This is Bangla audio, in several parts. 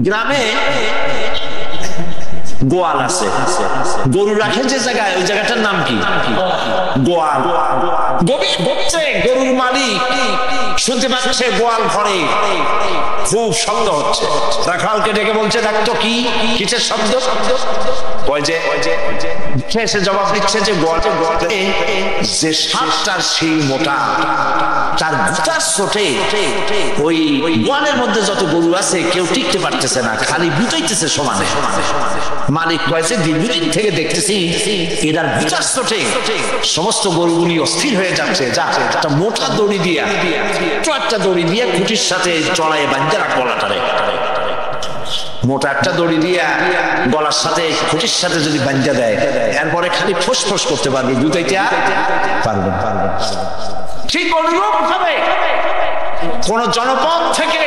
গ্রামে গোয়াল আছে, গরু রাখে যে জায়গায়, ওই জায়গাটার নাম কি? গোয়াল। গরুর মালিক শুনতে পাচ্ছে গোয়াল ঘরে খুব শব্দ হচ্ছে। রাখালকে ডেকে বলছে, দেখ তো কি কিসের শব্দ? ওই যে এসে জবাব দিচ্ছে যে গোয়ালে যে সাতটার সেই মোটা, তার গুতার চোটে ওই গোয়ালের মধ্যে যত গরু আছে কেউ টিকতে পারতেছে না, খালি বুঝাইতেছে সমানে। মালিক কয়েছে, দীর্ঘদিন থেকে দেখতেছি এটার গুতার চোটে সমস্ত গরুগুলি অস্থির হয়ে যাচ্ছে। যা একটা মোটা দড়ি দিয়া, একটা দড়ি দিয়ে খুঁটির সাথে চড়াই বাঁধতে রাখ গলাটারে। মোটা একটা দড়ি দিয়া গলার সাথে খুঁটির সাথে যদি বাঁধতে দেয়, এরপরে খালি ফোঁস করতে পারবে, বুঝাইতে পারবে। ঠিক অনুরূপ ভাবে কোন জনপদ থেকে,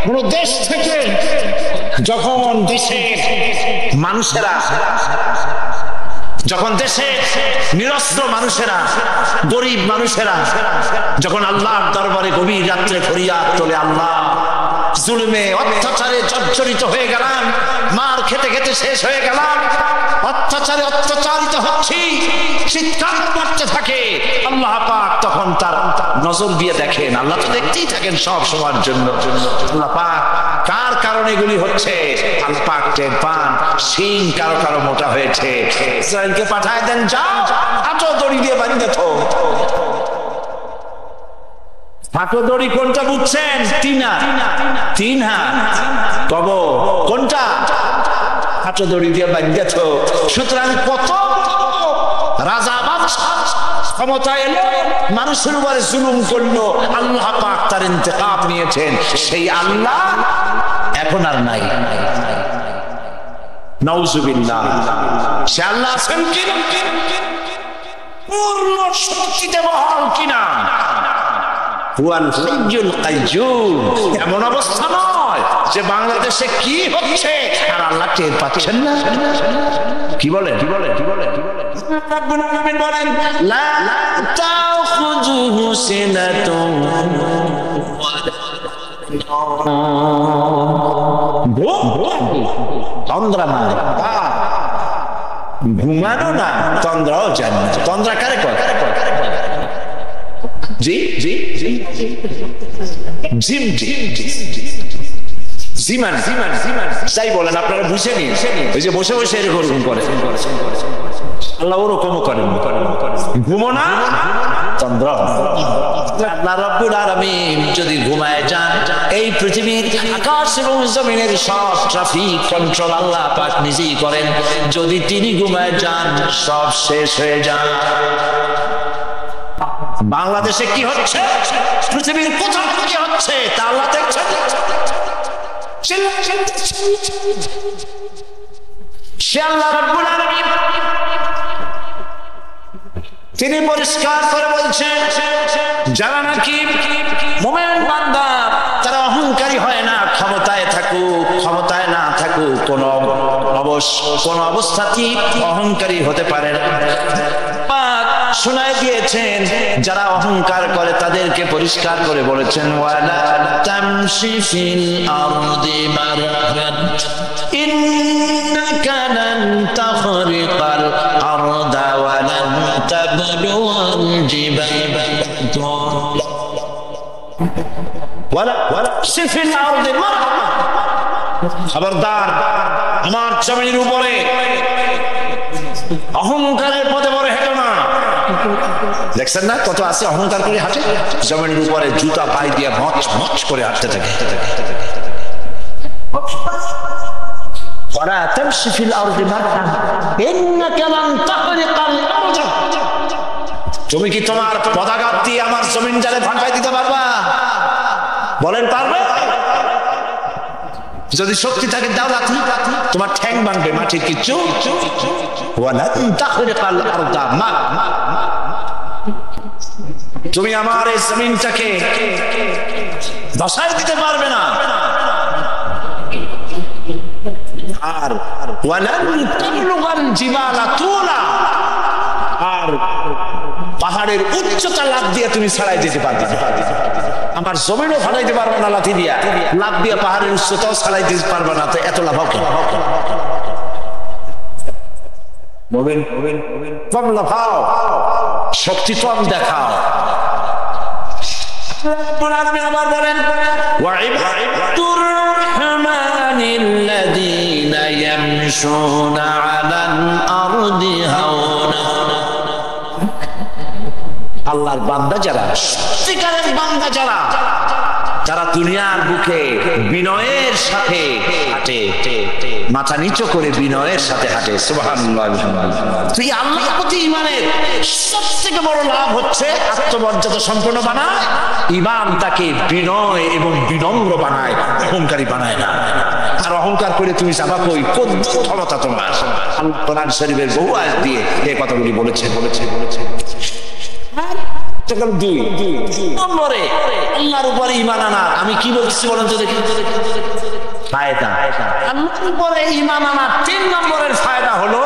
কোন দেশ থেকে যখন দেশের মানুষেরা, যখন দেশে নিরস্ত্র মানুষেরা, গরিব মানুষেরা যখন আল্লাহর দরবারে গভীর রাত্রে ফরিয়াদ তোলে, আল্লাহ জুলুমে অত্যাচারে জর্জরিত হয়ে গেলাম, মার খেতে খেতে শেষ হয়ে গেলাম, অত্যাচারে অত্যাচারিত হচ্ছি, চিৎকার করতে থাকে, আল্লাহ পাক তখন তার নজর দিয়ে দেখেন। আল্লাহ তো দেখতেই থাকেন সব সময়ের জন্য। আল্লাহ পাক কার কারণে এগুলি হচ্ছে, আল্লাহ পাক টের পান। শিং কারো কারো মোটা হয়েছে, ইসরায়েলকে পাঠায় দেন, যাও হাঁটো দড়ি দিয়ে বাঁধতে থো। হাঁটো দড়ি কোনটা বুঝছেন? 3 হাত। কব কোনটা? হাঁটো দড়ি দিয়ে বাঁধতে থো। সুতরাং কত রাজা বাদশাহ ক্ষমতা এলো, মানুষের উপরে জুলুম করলো, আল্লাহ পাক তার ইন্তেকাম নিয়েছেন। সেই আল্লাহ এখন আর নাই, নাউজুবিল্লাহ। সে আল্লাহ আছেন কিনা, পূর্ণ শক্তিতে বহাল কিনা? হুয়াল হাইয়ুল কাইয়্যুম। এমন অবস্থা নয় যে বাংলাদেশে কি হচ্ছে আর আল্লাহ টের পাচ্ছেন না। কি বলেন? রব্বুল আলামিন বলেন, লা তাখুযুহু সিনাতুন তন্দ্রা মানে ঘুমানো না, তন্দ্রাও জানে না। তন্দ্রা কারে কয়? জি জি জি জিম জিমান যাই বলেন আপনারা বুঝে নিন। ওই যে বসে বসে এরকম করে, আল্লাহ ওরকমও করেন। ঘুমো না, তন্দ্রা। আল্লাহ রাব্বুল আলামিন যদি ঘুমায় যান, এই পৃথিবীর আকাশ এবং জমিনের সব ট্রাফিক কন্ট্রোল আল্লাহ পাক নিজেই করেন। যদি তিনি ঘুমায় যান, সব শেষ হয়ে যায়। বাংলাদেশে কি হচ্ছে, পৃথিবীর কোথাও কি হচ্ছে তা আল্লাহ দেখছেন। সে আল্লাহ রাব্বুল আলামিন তিনি পরিষ্কার করে বলছেন, যারা নাকি মুমিন বান্দা তারা অহংকারী হয় না, ক্ষমতায় থাকুক ক্ষমতায় না থাকুক, কোন অবস্থাতেই অহংকারী হতে পারে না। পাক শোনায় দিয়েছেন, যারা অহংকার করে তাদেরকে পরিষ্কার করে বলেছেন, ওয়ালা তামশি ফিল আরদি মারহান ইন্নাকা লান তাখরিকাল আরদা ওয়া লান তাবলুগাল জিবালা ওয়ালা তামশি ফিল আরদি মারহান। খবরদার, আমার জমিনের উপরে অহংকারের পথে পড়ে হেঁটো না। দেখছেন না কত আছে অহংকার করে হাঁটে, জমিনের উপরে জুতা পায়ে দিয়ে মচ করে হাঁটতে থাকে। ওয়ালা তামশি ফিল আরদি মারহান ইন্নাকা লান তাখরিকাল আরদা। তুমি কি তোমার পদাঘাত দিয়ে আমার জমিন জালে ভাঙায় দিতে পারবা? বলেন পারবে? যদি শক্তি থাকে দাও লাঠি, তোমার ঠ্যাং ভাঙবে, মাটির কিচ্ছু। ওয়ালা তাখরিকাল আরদা মা, তুমি আমার এই জমিনটাকে ধসাই দিতে পারবে না। আর ওয়ালা তাবলুগাল জিবালা তুলা, আর পাহাড়ের উচ্চতা লাফ দিয়ে তুমি ছাড়াই যেতে পারবে না। আমার জমিনও ফালাইতে পারবে না লাথি দিয়া, লাভ দিয়া পাহাড়ের উচ্চতাও ছাড়াইতে পারবে না, তো এত লাভ কেন? কম লাফাও, শক্তি কম দেখাও। আবার বলেন ওয়াইবাদুর রাহমানিল্লাযীনা ইয়ামশুনা আলাল আরদি হাওনা। আল্লাহর বান্দা যারা, সত্যিকারের বান্দা যারা, যারা দুনিয়ার বুকে বিনয়ের সাথে হাঁটে, মাথা নিচু করে বিনয়ের সাথে হাঁটে। সুবহানাল্লাহ। তুই আল্লাহর প্রতি ঈমানের সবথেকে বড় লাভ হচ্ছে আত্মমর্যাদা সম্পন্ন বানায়। ঈমান তাকে বিনয় এবং বিনম্র বানায়, অহংকারী বানায় না। আর অহংকার করে তুমি যাবা কই? কোন ক্ষমতা তোমার? আল্লাহ কোরআন শরীফের বহু আয়াত দিয়ে এই কথাগুলি বলেছে। দুই নম্বরে আল্লাহর উপরে ঈমান আনা। আমি কি বলছি বলেন তো দেখি? ফায়দা আল্লাহর উপরে ঈমান আনা। 3 নম্বরের ফায়দা হলো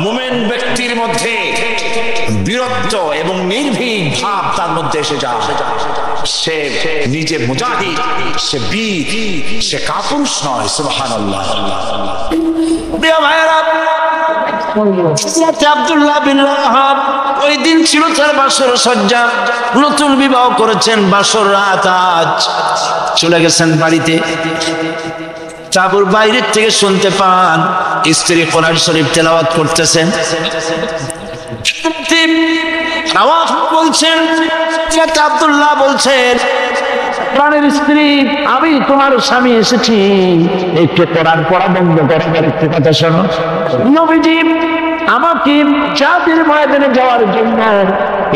মুমিন ব্যক্তির মধ্যে বীরত্ব এবং নির্ভীক ভাব তার মধ্যে এসে যায়। সে নিজে মুজাহিদ, সে বীর, সে কাপুরুষ নয়। সুবহানাল্লাহ। প্রিয় ভাইরা, আব্দুল্লাহ বিন রাওয়াহা ওই দিন ছিল তার বাসর সজ্জা, নতুন বিবাহ করেছেন, বাসর রাত আজ চলে গেছেন বাড়িতে। তারপর বাইরের থেকে শুনতে পান স্ত্রী কোরআন শরীফ তেলাওয়াত করতেছেন। বলছেন আব্দুল্লাহ বলছেন, প্রাণের স্ত্রী, আমি তোমার স্বামী এসেছি, একটু কোরআন পড়া বন্ধ করে একটু কথা শোনো। নবীজি আমাকে জিহাদের ময়দানে যাওয়ার জন্য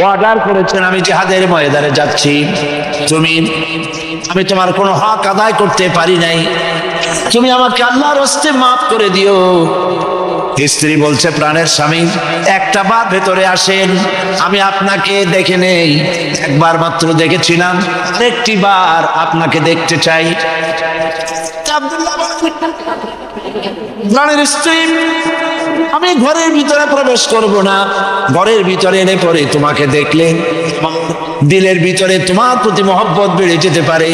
অর্ডার করেছেন, আমি জিহাদের ময়দানে যাচ্ছি। আমি তোমার কোনো হক আদায় করতে পারি নাই, তুমি আমাকে আল্লাহর হস্তে মাফ করে দিও। স্ত্রী বলছে, প্রাণের স্বামী, একটা বার ভেতরে আসেন, আমি আপনাকে দেখে নেই। একবার মাত্র দেখেছিলাম, আরেকটি বার আপনাকে দেখতে চাই। প্রাণের স্ত্রী, আমি ঘরের ভিতরে প্রবেশ করব না, ঘরের ভিতরে এনে পরে তোমাকে দেখলে দিলের ভিতরে তোমার প্রতি মহব্বত বেড়ে যেতে পারে,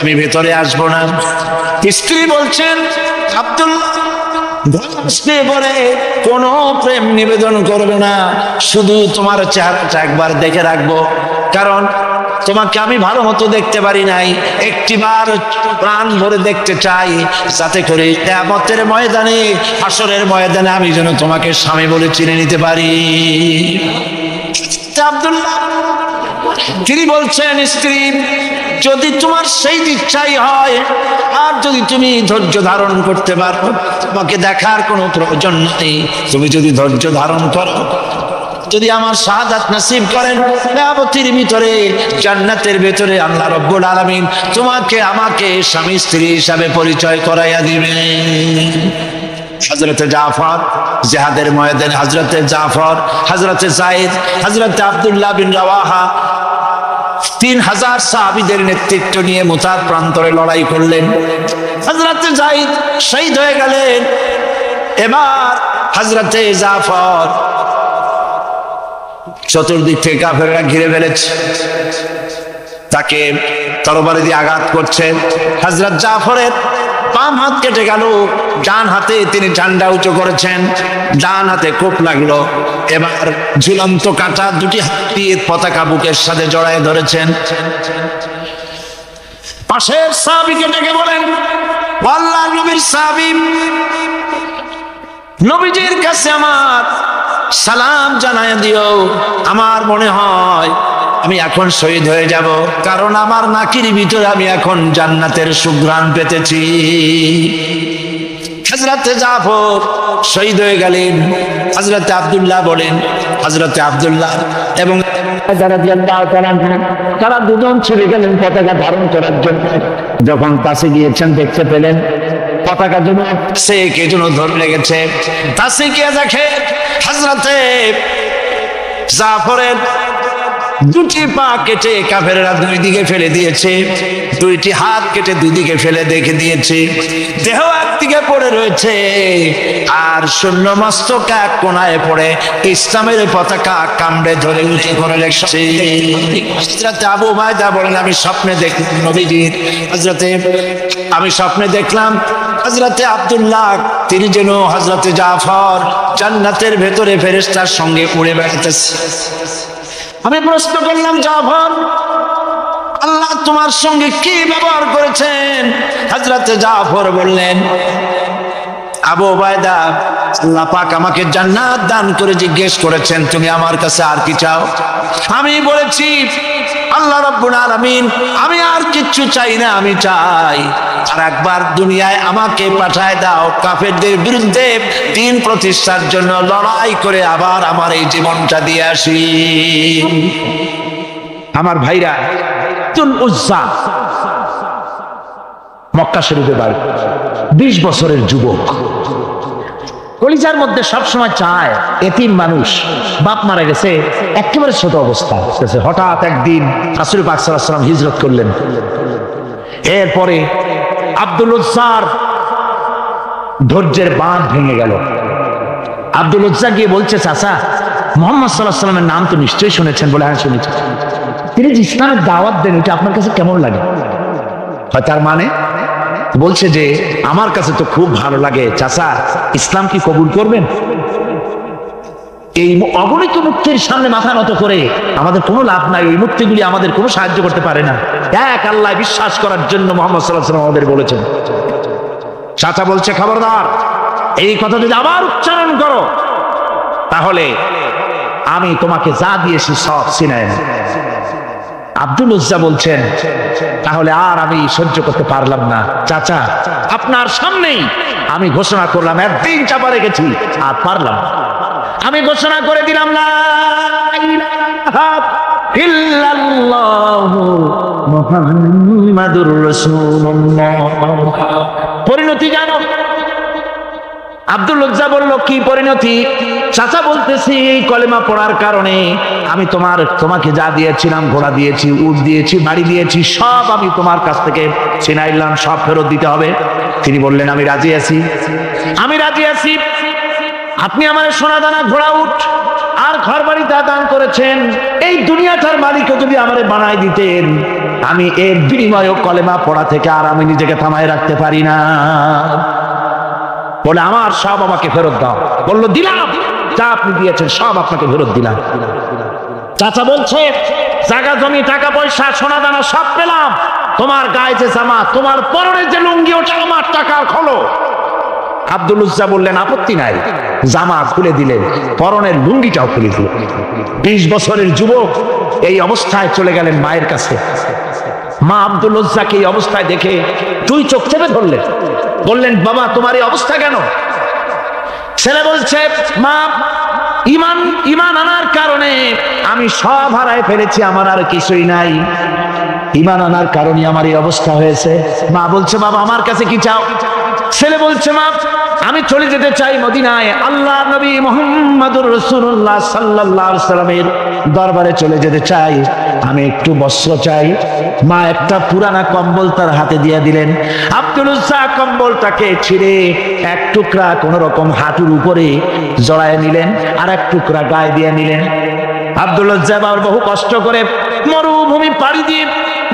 আমি ভেতরে আসবো না। স্ত্রী বলছেন, আব্দুল্লাহ কোন প্রেম নিবেদন করবে না, শুধু তোমার চেহারাটা একবার দেখে রাখবো, কারণ তোমাকে আমি ভালো মতো দেখতে পারি নাই, একটিবার প্রাণ ভরে দেখতে চাই, যাতে করে কিয়ামতের ময়দানে, হাসরের ময়দানে আমি যেন তোমাকে স্বামী বলে চিনে নিতে পারি। আব্দুল্লাহ তিনি বলছেন, স্ত্রী, যদি তোমার সেই ইচ্ছাই হয়, আর যদি তুমি ধৈর্য ধারণ করতে পারো, তোমাকে দেখার কোনো প্রয়োজন নেই। তুমি যদি ধৈর্য ধারণ করো, যদি আমার শাহাদাত নসিব করেন, কিয়ামতের ভিতরে, জান্নাতের ভিতরে আল্লাহ রাব্বুল আলামিন তোমাকে আমাকে স্বামী স্ত্রী হিসাবে পরিচয় করাইয়া দিবেন। হযরতে জাফর জিহাদের ময়দানে, হযরতে জাফর, হযরতে যায়েদ, হযরতে আব্দুল্লাহ বিন রাওয়াহা 3000 সাহাবীদের নেতৃত্ব নিয়ে মুতার প্রান্তরে লড়াই করলেন। হযরতে যায়েদ শহীদ হয়ে গেলেন। এবার হযরতে জাফর, চতুর্দিক থেকে কাফেররা ঘিরে ফেলেছে, তাকে তরবারি দিয়ে আঘাত করছে। হযরত জাফরের বাম হাত কেটে গেল, ডান হাতে তিনি ঝান্ডা উঁচু করেছেন, ডান হাতে কোপ লাগলো। এবার ঝুলন্ত কাঁটা দুটি হাত দিয়ে পতাকা বুকের সাথে জড়ায় ধরেছেন। পাশের সাহাবীকে ডেকে বলেন, আল্লাহর নবীর সাহাবী, নবীজির কাছে আমার সালাম জানায় দিও। আমার মনে হয় আমি এখন শহীদ হয়ে যাব, কারণ আমার নাকির ভিতরে আমি এখন জান্নাতের সুঘ্রাণ পেতেছি। হযরতে জাফর শহীদ হয়ে গেলেন। হযরতে আব্দুল্লাহ বলেন, হযরতে আব্দুল্লাহ এবং তারা দুজন ছুটে গেলেন পতাকা ধারণ করার জন্য। যখন কাছে গিয়েছেন, দেখতে পেলেন পতাকা যেন সে কে যেন ধরে লেগেছে। কাছে গিয়ে দেখে হযরতে জাফরের দুটি পা কেটে কাফেররা দুই দিকে ফেলে দিয়েছে, দুইটি হাত কেটে দুই দিকে ফেলে দেখে দিয়েছে, দেহ একদিকে পড়ে রয়েছে, আর শূন্য মস্তক এক কোনায় পড়ে ইসলামের পতাকা কামড়ে ধরে উঁচু করে রেখেছে। হযরতে আবু উবাইদা বলেন, আমি স্বপ্নে দেখলাম নবীজির, আমি স্বপ্নে দেখলাম হযরতে আব্দুল্লাহ তিনি যেন হযরতে জাফর জান্নাতের ভেতরে ফেরেশতার সঙ্গে উড়ে বেড়াতেছে। আমি প্রশ্ন করলাম, জাফর আল্লাহ তোমার সঙ্গে কি ব্যবহার করেছেন? হযরতে জাফর বললেন, আবু উবাইদা আল্লাহ পাক আমাকে জান্নাত দান করে জিজ্ঞেস করেছেন তুমি আমার কাছে আর কি চাও? আমি বলেছি, আল্লাহ রাব্বুল আলামিন আমি আর কিচ্ছু চাই না, আমি চাই আর একবার দুনিয়ায় আমাকে পাঠায় দাও, কাফেরদের বিরুদ্ধে দ্বীন প্রতিষ্ঠার জন্য লড়াই করে আবার আমার এই জীবনটা দিয়ে আসি। আমার ভাইরা, আব্দুল উজ্জা মক্কা শরীফে বাড়ি, 20 বছরের যুবক, কলিজার মধ্যে সবসময় চায় এতিম মানুষ, বাপ মারা গেছে, একেবারে ছোট অবস্থা। হঠাৎ একদিন রাসূল পাক সাল্লাল্লাহু আলাইহি ওয়াসাল্লাম হিজরত করলেন। এরপরে আব্দুল উজ্জার ধৈর্যের বাঁধ ভেঙে গেল। আব্দুল উজ্জা গিয়ে বলছে, চাচা মুহাম্মদ সাল্লাল্লাহু আলাইহি ওয়াসাল্লামের নাম তো নিশ্চয়ই শুনেছেন। বলে, হ্যাঁ শুনেছি। তিনি যে ইসলামের দাওয়াত দেন, এটা আপনার কাছে কেমন লাগে? তার মানে বলছে যে আমার কাছে তো খুব ভালো লাগে। চাচা ইসলাম কি কবুল করবেন? এই অগণিত মুক্তির সামনে মাথা নত করে আমাদের কোনো লাভ নাই, এই মুক্তিগুলি আমাদের কোনো সাহায্য করতে পারে না। এক আল্লাহ বিশ্বাস করার জন্য মুহাম্মদ সাল্লাল্লাহু আলাইহি ওয়াসাল্লাম আমাদের বলেছেন। চাচা বলছে, খবরদার, এই কথা যদি আবার উচ্চারণ করো তাহলে আমি তোমাকে যা দিয়েছি সব ছিনায় নেব। আব্দুল উজ্জা বলছেন, তাহলে আর আমি সহ্য করতে পারলাম না। চাচা আপনার সামনেই আমি ঘোষণা করলাম, একদিন চাপা রেখেছি আর পারলাম, আমি ঘোষণা করে দিলাম লা ইলাহা ইল্লাল্লাহু মুহাম্মাদুর রাসূলুল্লাহ। পরিণতি জানো? আব্দুল উজ্জা বলল, কি পরিণতি? চাচা বলতেছি, এই কলেমা পড়ার কারণে আমি তোমাকে যা দিয়েছিলাম, ঘোড়া দিয়েছি, উট দিয়েছি, বাড়ি দিয়েছি, সব আমি তোমার কাছ থেকে ছিনাইলাম, সব ফেরত দিতে হবে। তিনি বললেন, আমি রাজি আছি, আমি রাজি আছি। আপনি আমার সোনা দানা, ঘোড়া, উট আর ঘর বাড়ি দান করেছেন, এই দুনিয়াটার মালিকও যদি আমারে বানাই দিতেন, আমি এর বিনিময়ে কলেমা পড়া থেকে আর আমি নিজেকে থামায় রাখতে পারি না। বলে, আমার সব আমাকে ফেরত দাও। বললো, দিলাম, যা আপনি দিয়েছেন সব আপনাকে ফেরত দিলাম। চাচা বলছে, জায়গা জমি, টাকা পয়সা, সোনা দানা সব পেলাম, তোমার গায়ে যে জামা, তোমার পরনে যে লুঙ্গি, ওটা আমার টাকার খোলো। আব্দুল উজ্জা বললেন, আপত্তি নাই। জামা খুলে দিলেন, পরনের লুঙ্গিটাও খুলে দিলেন। 20 বছরের যুবক এই অবস্থায় চলে গেলেন মায়ের কাছে। মা আব্দুল উজ্জাকে এই অবস্থায় দেখে 2 চোখ চেপে ধরলেন, বললেন, বাবা তোমার এই অবস্থা কেন? ছেলে বলছে, মা ইমান আনার কারণে আমি সব হারায় ফেলেছি, আমার আর কিছুই নাই, ইমান আনার কারণে আমার এই অবস্থা হয়েছে। মা বলছে, বাবা আমার কাছে কি চাও? ছেলে বলছে, মা আমি চলে যেতে চাই মদিনায়, আল্লাহ নবী মুহাম্মদুর রাসূলুল্লাহ সাল্লাল্লাহু আলাইহি ওয়াসাল্লামের দরবারে চলে যেতে চাই, আমি একটু বস্ত্র চাই। মা একটা পুরানা কম্বল তার হাতে দিয়ে দিলেন। আব্দুল উজ্জা কম্বলটাকে ছিঁড়ে এক টুকরা কোন রকম হাঁটুর উপরে জড়ায় নিলেন, আর এক টুকরা গায়ে দিয়ে নিলেন। আব্দুল উজ্জা বহু কষ্ট করে মরুভূমি পাড়ি দিয়ে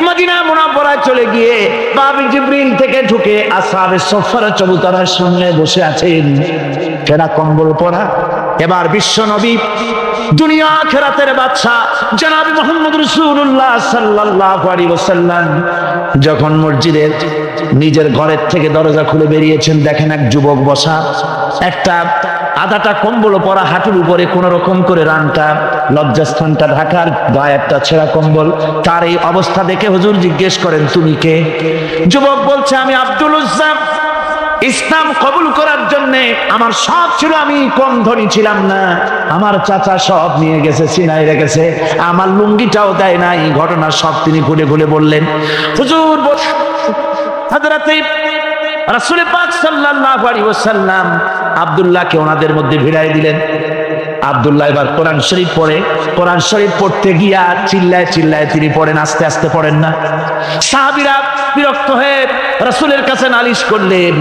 মদিনা মুনাওয়ারায় চলে গিয়ে বাবি জিবরিল থেকে ঢুকে আসহাবে সুফফার চবুতরার সামনে বসে আছেন, ফেরা কম্বল পরা। এবার বিশ্ব নবী, দুনিয়া আখিরাতের বাদশা জনাব মুহাম্মদ রাসূলুল্লাহ সাল্লাল্লাহু আলাইহি ওয়াসাল্লাম যখন মসজিদের নিজের ঘরের থেকে দরজা খুলে বেরিয়েছেন, দেখেন এক যুবক বসা, একটা আধাটা কম্বল পরা, হাঁটুর উপরে কোন রকম করে রানটা, লজ্জাস্থানটা ঢাকার, গায়ে একটা ছেঁড়া কম্বল। তার এই অবস্থা দেখে হুজুর জিজ্ঞেস করেন, তুমি কে? যুবক বলছে, আমি আব্দুল উজ্জা। ইসলাম কবুল করার জন্য আমার সব ছিল, আমি কম ধনী ছিলাম না, আমার চাচা সব নিয়ে গেছে, ছিনাই রেখেছে, আমার লুঙ্গিটাও দেয় নাই। ঘটনা সব তিনি খুলে খুলে বললেন। হুজুর হযরত রাসূল পাক সাল্লাল্লাহু আলাইহি ওয়াসাল্লাম আব্দুল্লাহকে ওনাদের মধ্যে ভিড়াই দিলেন। আব্দুল্লাহ এবার কোরআন শরীফ পড়ে, কোরআন শরীফ পড়তে গিয়া চিল্লায় চিল্লায় তিনি পড়েন, আস্তে আস্তে পড়েন না। সাহাবীরা বিরক্ত হয়ে রাসূলের কাছে নালিশ করলেন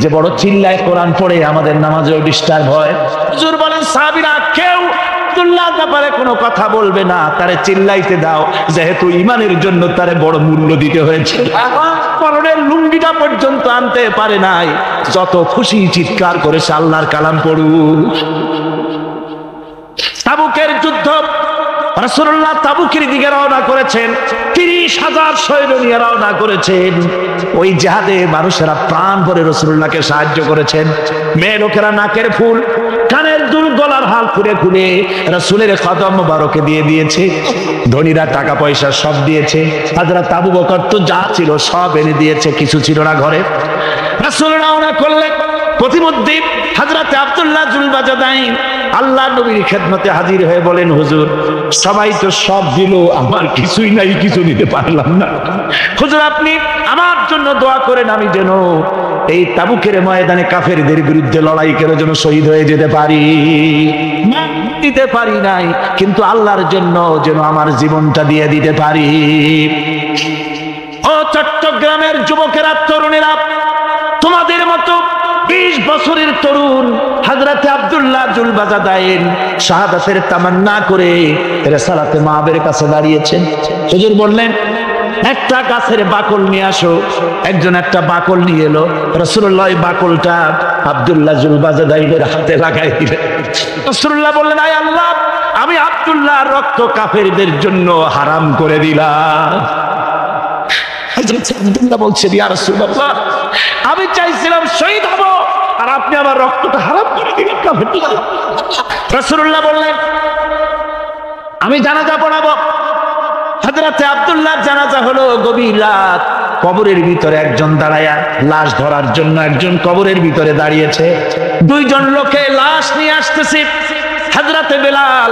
যে বড় চিল্লায় কোরআন পড়ে, আমাদের নামাজেও ডিস্টার্ব হয়। হুজুর বলেন সাহাবীরা কেউ আব্দুল্লাহর ব্যাপারে কোনো কথা বলবে না, তারে চিল্লাইতে দাও, যেহেতু ঈমানের জন্য তারে বড় মূল্য দিতে হয়েছে। পরনের লুঙ্গিটা পর্যন্ত আনতে পারে নাই, যত খুশি চিৎকার করে আল্লাহর কালাম পড়ুক। তাবুকের যুদ্ধ, রাসূলুল্লাহ তাবুকের দিকে রওনা করেছেন, 30,000 সৈন্য নিয়ে রওনা করেছেন। ওই জিহাদে মানুষেরা প্রাণ ভরে রাসূলুল্লাহকে সাহায্য করেছেন। মেয়ে লোকেরা নাকের ফুল, কানের দুল, গলার হাল খুলে খুলে রাসূলের কদম মোবারকে দিয়ে দিয়েছে। ধনীরা টাকা পয়সা সব দিয়েছে। হযরত আবু বকর তো যা ছিল সব এনে দিয়েছে, কিছু ছিল না ঘরে। রাসূল রওনা করলেন। প্রতিমধ্যে হযরত আব্দুল্লাহ জুলবাজাদাইন আল্লাহ নবীর খেদমতে হাজির হয়ে বলেন, হুজুর সবাই তো সব দিল, আমার কিছুই নাই, কিছু দিতে পারলাম না। হুজুর আপনি আমার জন্য দোয়া করেন, আমি যেন এই তাবুকের ময়দানে কাফেরদের বিরুদ্ধে লড়াই করে যেন শহীদ হয়ে যেতে পারি। দিতে পারি নাই, কিন্তু আল্লাহর জন্য যেন আমার জীবনটা দিয়ে দিতে পারি। ও চট্টগ্রামের যুবকেরা, তরুণেরা, তোমাদের মতো 20 বছরের তরুণ হযরতে আব্দুল্লাহ জুলবাজাদাইন শাহাদাতের তামান্না করে রিসালাতে মাহবের কাছে দাঁড়িয়েছেন। হুজুর বললেন একটা গাছের বাকল নিয়ে আসো। একজন একটা বাকল নিয়ে এলো। রাসূলুল্লাহ ওই বাকলটা আব্দুল্লাহ জুলবাজাদাইনের হাতে লাগাই দিলেন। রাসূলুল্লাহ বললেন, আয় আল্লাহ, আমি আব্দুল্লাহর রক্ত কাফেরদের জন্য হারাম করে দিলাম। হযরত আব্দুল্লাহ বলছেন, ইয়া রাসূলুল্লাহ, আমি চাইছিলাম শহীদ হব, আর আপনি আমার রক্তটা হারাম করে দিলেন কাফেরদের। রাসূলুল্লাহ বললেন, আমি জানাজা পড়াবো। হযরত আব্দুল্লাহর জানাজা হলো গভীর রাত। কবরের ভিতরে একজন দাঁড়ায়া লাশ ধরার জন্য একজন কবরের ভিতরে দাঁড়িয়েছে। 2 জন লোকে লাশ নিয়ে আসতেছে। হযরতে বেলাল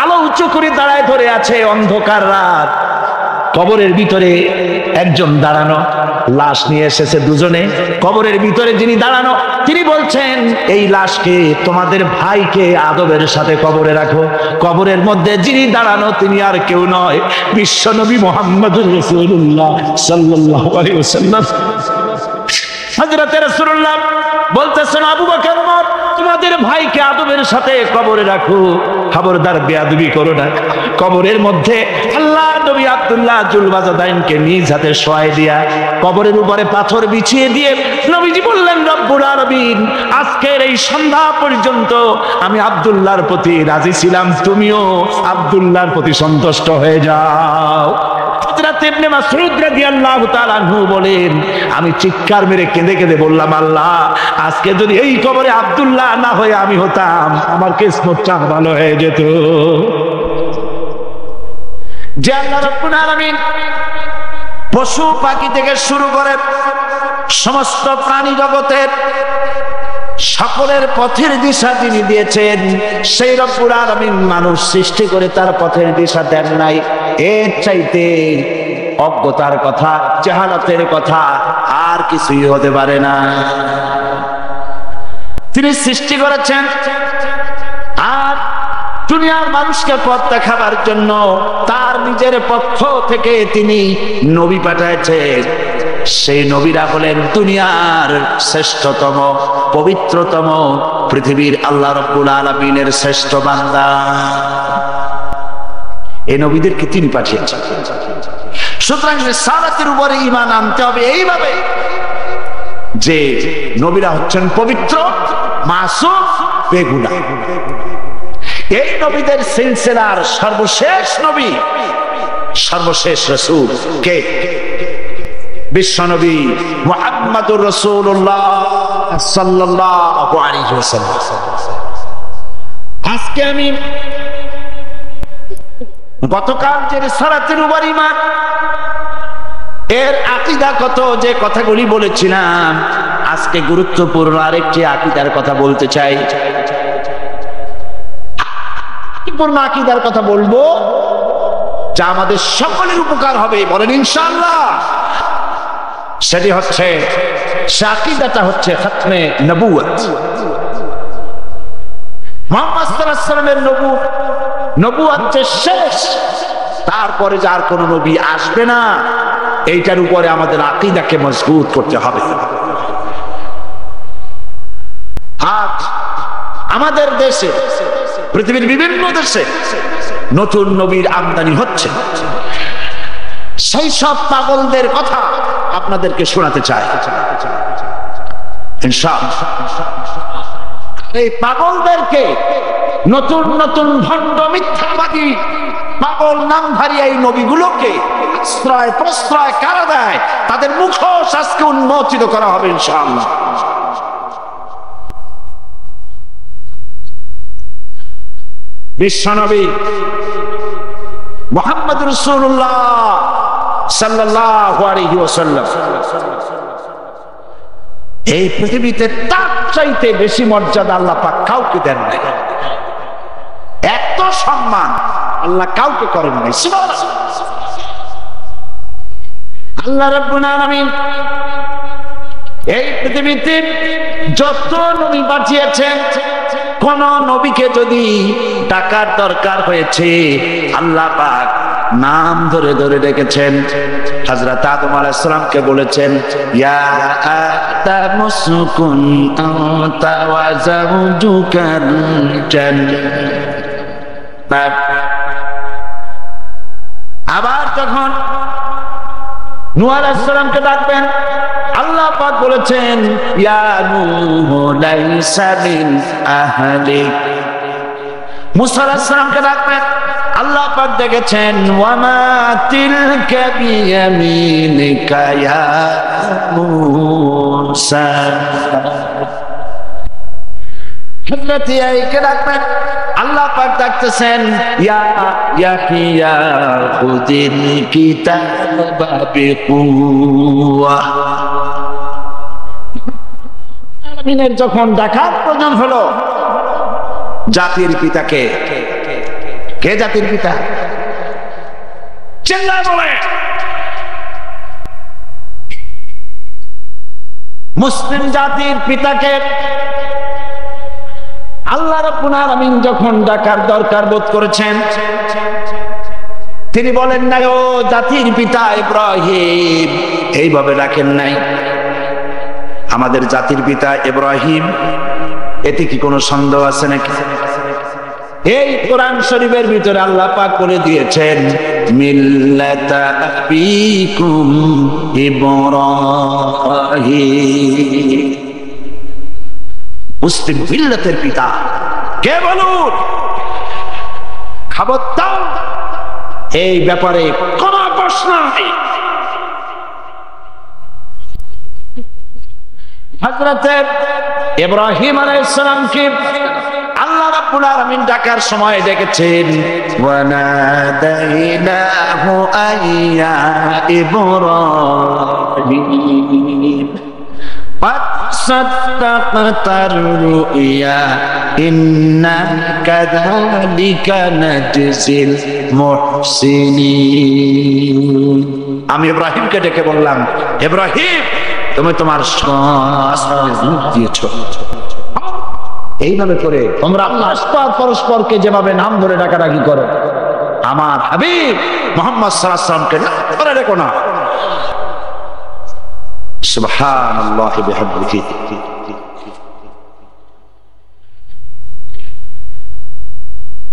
আলো উঁচু করে দাঁড়ায় ধরে আছে। অন্ধকার রাত, কবরের ভিতরে একজন দাঁড়ানো, লাশ নিয়ে এসেছে 2 জনে। কবরের ভিতরে যিনি দাঁড়ানো তিনি বলছেন, এই লাশকে তোমাদের ভাইকে আদবের সাথে কবরে রাখো। কবরের মধ্যে যিনি দাঁড়ানো তিনি আর কেউ নয়, বিশ্বনবী মুহাম্মদুর রাসূলুল্লাহ সাল্লাল্লাহু আলাইহি ওয়াসাল্লাম। হযরত রাসূলুল্লাহ বলতেছেন, আবু বকর, ওমর, তোমাদের ভাইকে আদবের সাথে কবরে রাখো, খবরদার বেয়াদবি করো না। কবরের মধ্যে আল্লাহ নবী আব্দুল্লাহ জুলবাজাদাইনকে নিজ হাতে শোয়াই দিয়া কবরের উপরে পাথর বিছিয়ে দিয়ে নবীজি বললেন, রব্বুল আলামিন, আজকের এই সন্ধ্যা পর্যন্ত আমি আব্দুল্লাহর প্রতি রাজি ছিলাম, তুমিও আব্দুল্লাহর প্রতি সন্তুষ্ট হয়ে যাও। হযরত ইবনে মাসউদ রাদিয়াল্লাহু তাআলা আনহু বলেন, আমি চিৎকার মেরে কেঁদে কেঁদে বললাম, আল্লাহ, আজকে যদি এই কবরে আব্দুল্লাহ না হয়ে আমি হতাম, আমার কিসমতটা ভালো হয়ে যেত। যে আল্লাহ রাব্বুল আলামিন পশু পাখি থেকে শুরু করে সমস্ত প্রাণী জগতের সকলের পথের দিশা তিনি দিয়েছেন, সেই রব্বুল আলামিন মানুষ সৃষ্টি করে তার পথের দিশা দেন নাই। এর চাইতে অজ্ঞতার কথা, জাহালাতের কথা আর কিছুই হতে পারে না। তিনি সৃষ্টি করেছেন আর দুনিয়ার মানুষকে পথ দেখাবার জন্য তার নিজের পক্ষ থেকে তিনি নবী পাঠাইছেন। সেই নবীরা হলেন দুনিয়ার শ্রেষ্ঠতম, পবিত্রতম, পৃথিবীর আল্লাহ রাব্বুল আলামিনের শ্রেষ্ঠ বান্দা। এই নবীদেরকে তিনি পাঠিয়েছেন। সুতরাং রিসালাতের উপরে ঈমান আনতে হবে এইভাবে যে নবীরা হচ্ছেন পবিত্র, মাসুম, বেগুনাহ। এই নবীদের সিলসিলার সর্বশেষ নবী, সর্বশেষ রাসূল কে? বিশ্বনবী মুহাম্মদুর রাসূলুল্লাহ সাল্লাল্লাহু আলাইহি ওয়াসাল্লাম। আজকে আমি গতকাল যে রিসালাতের উপর ঈমান, এর আকীদা কত যে কথাগুলি বলেছিলাম, আজকে গুরুত্বপূর্ণ আরেকটি আকীদার কথা বলতে চাই। পূর্ণ আকীদার কথা বলবো যা আমাদের সকলের উপকার হবে, বলেন ইনশাআল্লাহ। সেটি হচ্ছে, সে আকীদাটা হচ্ছে খতমে নবুয়ত। মুহাম্মদ সাল্লাল্লাহু আলাইহি ওয়াসাল্লামের নবুয়ত শেষ, তারপরে যার কোন নবী আসবে না, এইটার উপরে আমাদের আকীদাকে মজবুত করতে হবে। আজ আমাদের দেশে, পৃথিবীর বিভিন্ন দেশে নতুন নবীর আমদানি হচ্ছে। সেই সব পাগলদের কথা আপনাদেরকে শোনাতে চাই ইনশাআল্লাহ। এই পাগলদেরকে, নতুন নতুন ভণ্ড মিথ্যাবাদী পাগল নামধারী এই নবীগুলোকে আশ্রয় প্রশ্রয় কারা দেয়, তাদের মুখোশ আজকে উন্মোচিত করা হবে ইনশাআল্লাহ। বিশ্বনবী মুহাম্মদ রাসূলুল্লাহ সাল্লাল্লাহু আলাইহি ওয়াসাল্লাম এই পৃথিবীতে তার চাইতে বেশি মর্যাদা আল্লাহ পাক কাউকে দেন নাই। এত সম্মান আল্লাহ কাউকে করেন নাই। সুবহানাল্লাহ। আল্লাহ রাব্বুল আলামিন এই পৃথিবীতে যত নবী পাঠিয়েছেন, কোন নবীকে যদি ডাকার দরকার হয়েছে আল্লাহ পাক নাম ধরে ধরে ডেকেছেন। হযরত আদম আলাইহিস সালামকে বলেছেন, ইয়া আদম উসকুন আনতা ওয়া যাওজুকাল জান্নাহ। আবার যখন নূহ আলাইহিস সালামকে ডাকবেন, আল্লাহ পাক বলেছেন, ইয়া নূহ লাইসা মিন আহলিক। মুসা আলাইহিস সালামকে ডাকবেন, আল্লাহ পাক দেখেছেন, ওয়া মা তিলকা বিয়ামিনিকা ইয়া মুসা। হযরত ইয়াহইয়াকে ডাকবেন, আল্লাহ পাক ডাকতেছেন, ইয়া ইয়াহইয়া খুযিল কিতাবা বিকুওয়া। আমিনের যখন ডাকার প্রয়োজন হলো, জাতির পিতাকে, কে জাতির পিতা? চিল্লায় বলে। মুসলিম জাতির পিতাকে আল্লাহ রাব্বুল আলামিন যখন ডাকার দরকার বোধ করেছেন, তিনি বলেন না ও জাতির পিতা ইব্রাহিম, এইভাবে ডাকেন নাই। আমাদের জাতির পিতা ইব্রাহিম, এতে কি কোনো সন্দেহ আছে নাকি? এই কোরআন শরীফের ভিতরে আল্লাহ পাক বলে দিয়েছেন, মিল্লাতা আবিকুম ইব্রাহিম। মুসলিম মিল্লাতের পিতা কে বলুন? খবরদার, এই ব্যাপারে কোনো প্রশ্ন নেই। হযরত ইব্রাহিম আলাইহিস সালামকে আল্লাহ রাব্বুল আলামিন ডাকার সময় ডেকেছেন, ওয়া নাদাইনাহু আইয়া ইব্রাহিম قد صدقت الرؤيا إنا كذلك نجزي المحسنين। আমি ইব্রাহিমকে ডেকে বললাম, ইব্রাহিম তুমি তোমার মুখ দিয়েছো। এইভাবে করে তোমরা পরস্পরকে যেভাবে নাম ধরে ডাকাডাকি করো, আমার হাবিব মুহাম্মদ সাল্লাল্লাহু আলাইহি ওয়াসাল্লামকে নাম ধরে ডেকো না। সুবহানাল্লাহ বিহামদিহি।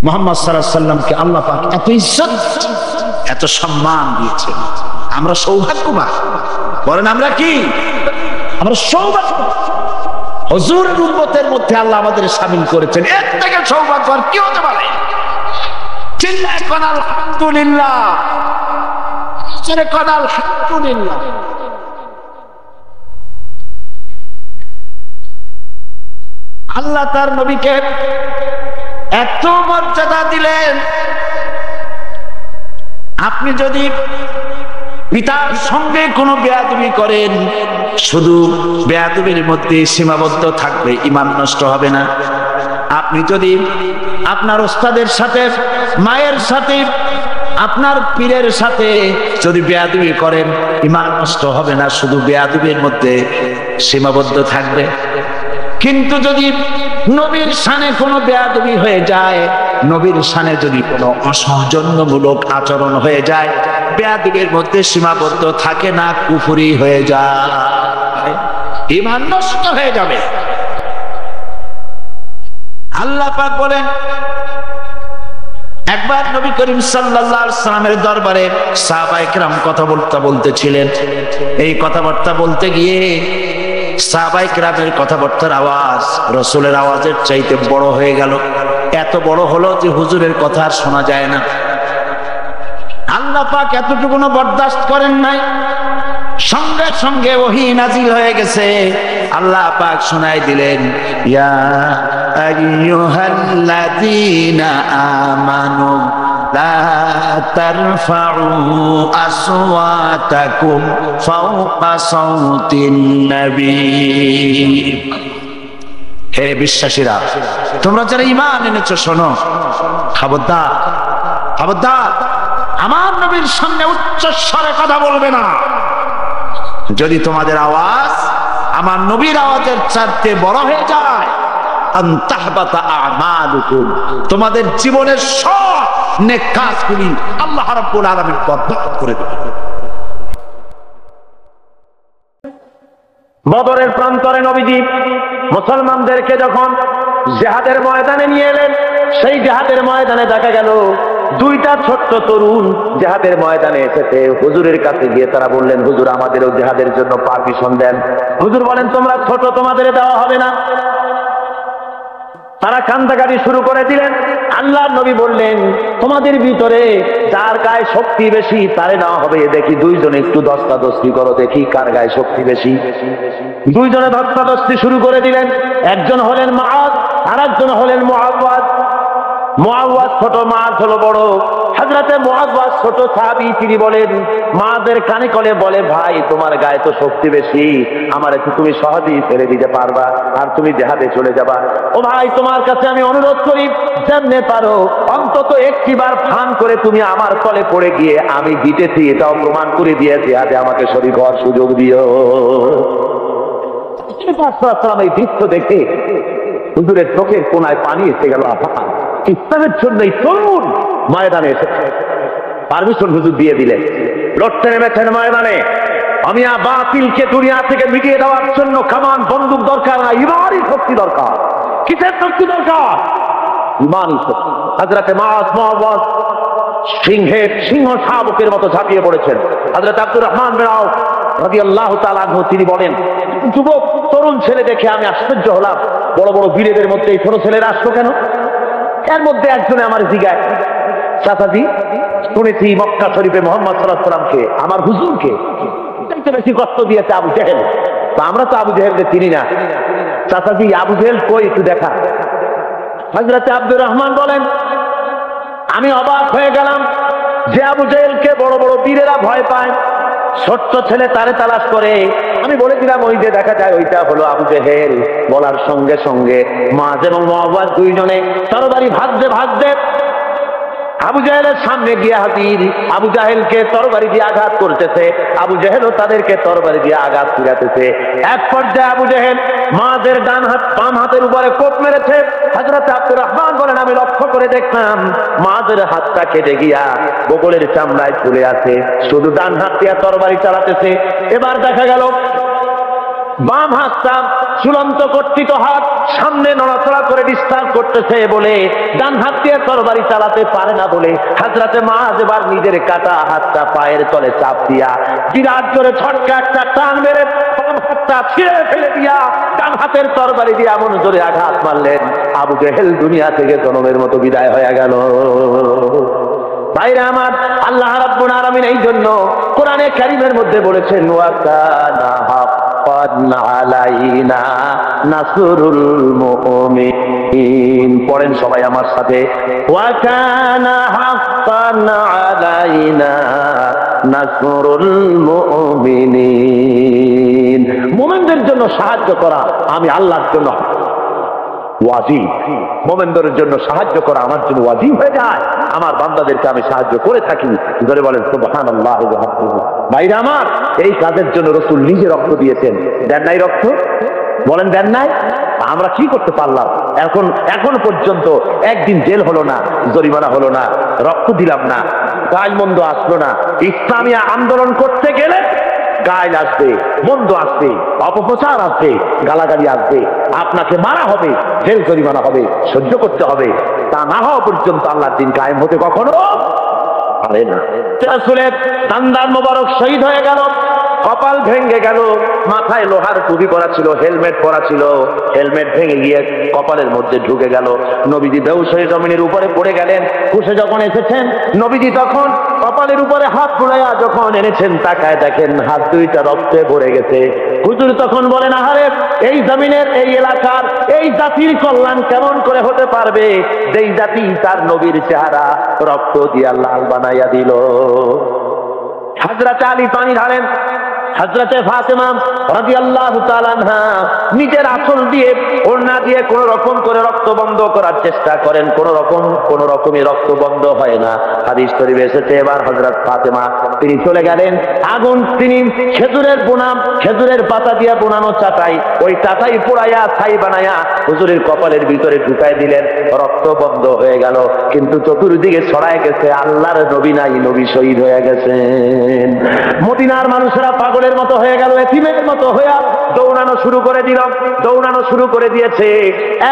মুহাম্মদ সাল্লাল্লাহু আলাইহি ওয়াসাল্লামকে আল্লাহ পাক এত ইজ্জত, এত সম্মান দিয়েছেন। আমরা সৌভাগ্যবান। বলেন আমরা কি? আমরা সৌভাগ্যবান। হুজুরের উম্মতের মধ্যে আল্লাহ আমাদের শামিল করেছেন। এর থেকে সৌভাগ্য আর কি হতে পারে? চিল্লায় কোন আলহামদুলিল্লাহ, জোরে কোন আলহামদুলিল্লাহ। আল্লাহ তার নবীকে এত মর্যাদা দিলেন, আপনি যদি পিতার সঙ্গে কোনো বেয়াদবি করেন, শুধু বেয়াদবির মধ্যে সীমাবদ্ধ থাকবে, ঈমান নষ্ট হবে না। আপনি যদি আপনার ওস্তাদের সাথে, মায়ের সাথে, আপনার পীরের সাথে যদি বেয়াদবি করেন, ঈমান নষ্ট হবে না, শুধু বেয়াদবির মধ্যে সীমাবদ্ধ থাকবে। কিন্তু যদি নবীর শানে কোনো বেয়াদবি হয়ে যায়, নবীর শানে যদি কোনো অসৌজন্যমূলক আচরণ হয়ে যায়, বেয়াদবির মধ্যে সীমাবদ্ধ থাকে না, কুফরি হয়ে যায়, ঈমান নষ্ট হয়ে যাবে। আল্লাহ পাক বলেন, একবার নবী করিম সাল্লাল্লাহু আলাইহি সাল্লামের দরবারে সাহাবায়ে কেরাম কথা বলতেছিলেন। এই কথাবার্তা বলতে গিয়ে সাহাবায়ে কেরামের কথাবার্তার আওয়াজ রাসূলের আওয়াজের চাইতে বড় হয়ে গেল। এত বড় হলো যে হুজুরের কথা আর শোনা যায় না। আল্লাহ পাক এতটুকুনো বরদাস্ত করেন নাই, সঙ্গে সঙ্গে ওহী নাজিল হয়ে গেছে। আল্লাহ পাক শোনাই দিলেন, ইয়া আইয়ুহাল্লাযীনা আমানু লা তারফাউ আসওয়াতাকুম ফাওকা সাওতিন নবী। হে বিশ্বাসীরা, তোমরা যারা ঈমান এনেছো শোনো, খবরদার খবরদার আমার নবীর সামনে উচ্চ স্বরে কথা বলবে না। যদি তোমাদের আওয়াজ আমার নবীর আওয়াজের চাইতে বড় হয়ে যায়, আনতাহবাতা আমালুকুম, তোমাদের জীবনের সব নেক কাজগুলি আল্লাহ রাব্বুল আলামিন বরবাদ করে দেবে। বদরের প্রান্তরে নবীজি মুসলমানদেরকে যখন জিহাদের ময়দানে নিয়ে এলেন, সেই জিহাদের ময়দানে দেখা গেল দুইটা ছোট্ট তরুণ জিহাদের ময়দানে এসেছে। হুজুরের কাছে গিয়ে তারা বললেন, হুজুর আমাদেরও জিহাদের জন্য পারমিশন দেন। হুজুর বলেন, তোমরা ছোট, তোমাদের দেওয়া হবে না। তারা কান্দাকাটি শুরু করে দিলেন। আল্লাহর নবী বললেন, তোমাদের ভিতরে যার গায়ে শক্তি বেশি তারে নেওয়া হবে। দেখি দুইজনে একটু ধস্তাধস্তি করো, দেখি কার গায়ে শক্তি বেশি। দুইজনে ধস্তাধস্তি শুরু করে দিলেন। একজন হলেন মুআয, আর একজন হলেন মুআওয়াজ। মুআওয়াজ ছোট, মুআয হলো বড়। হযরতে মুআওয়াজ ছোট সাহাবী, তিনি বলেন, মুআযের কানে কলে বলে, ভাই তোমার গায়ে তো শক্তি বেশি, আমার একটু তুমি সহজেই ছেড়ে দিতে পারবা, আর তুমি জিহাদে চলে যাবা। ও ভাই, তোমার কাছে আমি অনুরোধ করি, যেমনে পারো অন্তত একটিবার ফান করে তুমি আমার তলে পড়ে গিয়ে আমি জিতেছি এটাও প্রমাণ করে দিয়ে জিহাদে আমাকে শরীক হওয়ার সুযোগ দিও। এই দৃশ্য দেখে হুজুরের চোখের কোনায় পানি এসে গেল। ইসলামের জন্য এই তরুণ ময়দানে এসেছে, পারমিশন হুজুর দিয়ে দিলেন। লড়তে নেমেছেন ময়দানে। আমি বাতিলকে দুনিয়া থেকে মিটিয়ে দেওয়ার জন্য কামান বন্দুক দরকার না, ইমানই শক্তি দরকার। কিসের শক্তি দরকার? ইমানই শক্তি। হযরতে মুআয সিংহ শাবকের মতো ঝাঁপিয়ে পড়েছেন। হযরত আব্দুর রহমান বিন আওফ রাদিয়াল্লাহু তাআলা আনহু তিনি বলেন, যুবক তরুণ ছেলে দেখে আমি আশ্চর্য হলাম। বড় বড় বীরেদের মধ্যে এই ছোট ছেলেরা আসলো কেন? এর মধ্যে একজনে আমার জিজ্ঞাসা, চাচাজি শুনেছি মক্কা শরীফে মুহাম্মদ সাল্লাল্লাহু আলাইহি ওয়াসাল্লামকে, আমার হুজুরকে সবচেয়ে বেশি কষ্ট দিয়েছে আবু জেহেল। তো আমরা তো আবু জেহেলকে চিনি না, চাচাজি আবু জেহেল কই একটু দেখা। হযরত আব্দুর রহমান বলেন, আমি অবাক হয়ে গেলাম যে আবু জেহেলকে বড় বড় বীরেরা ভয় পায়, ছোট্ট ছেলে তারে তালাশ করে। আমি বলেছিলাম, ওই যে দেখা যায় ওইটা হলো আবু জেহেল। বলার সঙ্গে সঙ্গে মুআয এবং মুআওয়াজ দুইজনে তরবারি ভাজতে ভাজতে আবু জেহেলের সামনে গিয়ে হাজির। আবু জেহেলকে তরবারি দিয়ে আঘাত করতেছে, আবু জেহেলও তাদেরকে তরবারি দিয়ে আঘাত করাতেছে। এক পর্যায়ে আবু জেহেল মুআযের ডান হাত বাম হাতের উপরে কোপ মেরেছে। হযরত আব্দুর রহমান বলেন, আমি লক্ষ্য করে দেখলাম মুআযের হাতটা কেটে গিয়া বগলের চামড়ায় চলে আসে, শুধু ডান হাত দিয়ে তরবারি চালাতেছে। এবার দেখা গেল বাম হাতটা চূড়ান্ত কর্তৃত হাত সামনে নড়াচড়া করে ডিস্টার্ব করতেছে বলে ডান হাত দিয়ে তরবারি চালাতে পারে না বলে হযরতে মুআয এবার নিজের কাটা হাতটা পায়ের তলে চাপ দিয়া বিরাট জোরে ছটকা একটা টান মেরে বাম হাতটা ছিঁড়ে ফেলে দিয়া ডান হাতের তরবারি দিয়ে এমন জোরে আঘাত মারলেন, আবু জেহেল দুনিয়া থেকে জনমের মতো বিদায় হয়ে গেল। ভাইরা আমার, আল্লাহ রাব্বুল আলামিন এই জন্য কোরআনে কারীমের মধ্যে বলেছেন, ওয়া কানা হাক্কান আলাইনা নাসরুল মুমিনিন। পড়েন সবাই আমার সাথে, ওয়া কানা হাক্কান আলাইনা নাসরুল মুমিনিন। মুমিনদের জন্য সাহায্য করা আমি আল্লাহর জন্য ওয়াজিব। মুমিনদের জন্য সাহায্য করা আমার জন্য ওয়াজিব হয়ে যায়। আমার বান্দাদেরকে আমি সাহায্য করে থাকি। ধরে বলেন সুবহানাল্লাহ। ভাইরা আমার, এই কাজের জন্য রাসূল নিজে রক্ত দিয়েছেন, দেন নাই রক্ত? বলেন দেন নাই? আমরা কি করতে পারলাম? এখন পর্যন্ত একদিন জেল হলো না, জরিমানা হলো না, রক্ত দিলাম না, গাল মন্দ আসলো না। ইসলামী আন্দোলন করতে গেলে গাইল আসবে, মন্দ আসবে, অপপ্রচার আসবে, গালাগালি আসবে, আপনাকে মারা হবে, জেল জরিমানা হবে, সহ্য করতে হবে। তা না হওয়া পর্যন্ত আল্লাহর দিন কায়েম হতে কখনো পারে না। রাসূলের দান্দার মোবারক শহীদ হয়ে গেল, কপাল ভেঙে গেল, মাথায় লোহার টুপি পরা ছিল, হেলমেট পরা ছিল, হেলমেট ভেঙে গিয়ে কপালের মধ্যে ঢুকে গেল। নবীজি বেহুশ হয়ে জমিনের উপরে পড়ে গেলেন। হুঁশে যখন এসেছেন নবীজি তখন কপালের উপরে হাত বুলাইয়া যখন এনেছেন, তাকায় দেখেন হাত দুইটা রক্তে ভরে গেছে। হুজুর তখন বলেন, আহারে, এই জমিনের, এই এলাকার, এই জাতির কল্যাণ কেমন করে হতে পারবে যেই জাতি তার নবীর চেহারা রক্ত দিয়ে লাল বানাইয়া দিল। হযরত আলী পানি ঢালেন, হযরতে ফাতেমা রাদিয়াল্লাহু তাআলা আনহা নিজের আঁচল দিয়ে, ওড়না দিয়ে কোন রকম করে রক্ত বন্ধ করার চেষ্টা করেন, কোন রকমই রক্ত বন্ধ হয় না। হাদিস শরীফে এসেছে, এবার হযরত ফাতেমা তিনি চলে গেলেন, আগুন তিনি খেজুরের বোনাম, খেজুরের পাতা দিয়ে বোনানো চাটাই, ওই চাটাই পোড়াইয়া ছাই বানায়া হুজুরের কপালের ভিতরে ঢুকাই দিলেন, রক্ত বন্ধ হয়ে গেল। কিন্তু চতুর্দিকে ছড়ায় গেছে আল্লাহর নবী নাই, নবী শহীদ হয়ে গেছেন। মদিনার মানুষেরা পাগলের মতো হয়ে গেল, এতিমের মতো হয়ে দৌড়ানো শুরু করে দিল, দৌড়ানো শুরু করে দিয়েছে।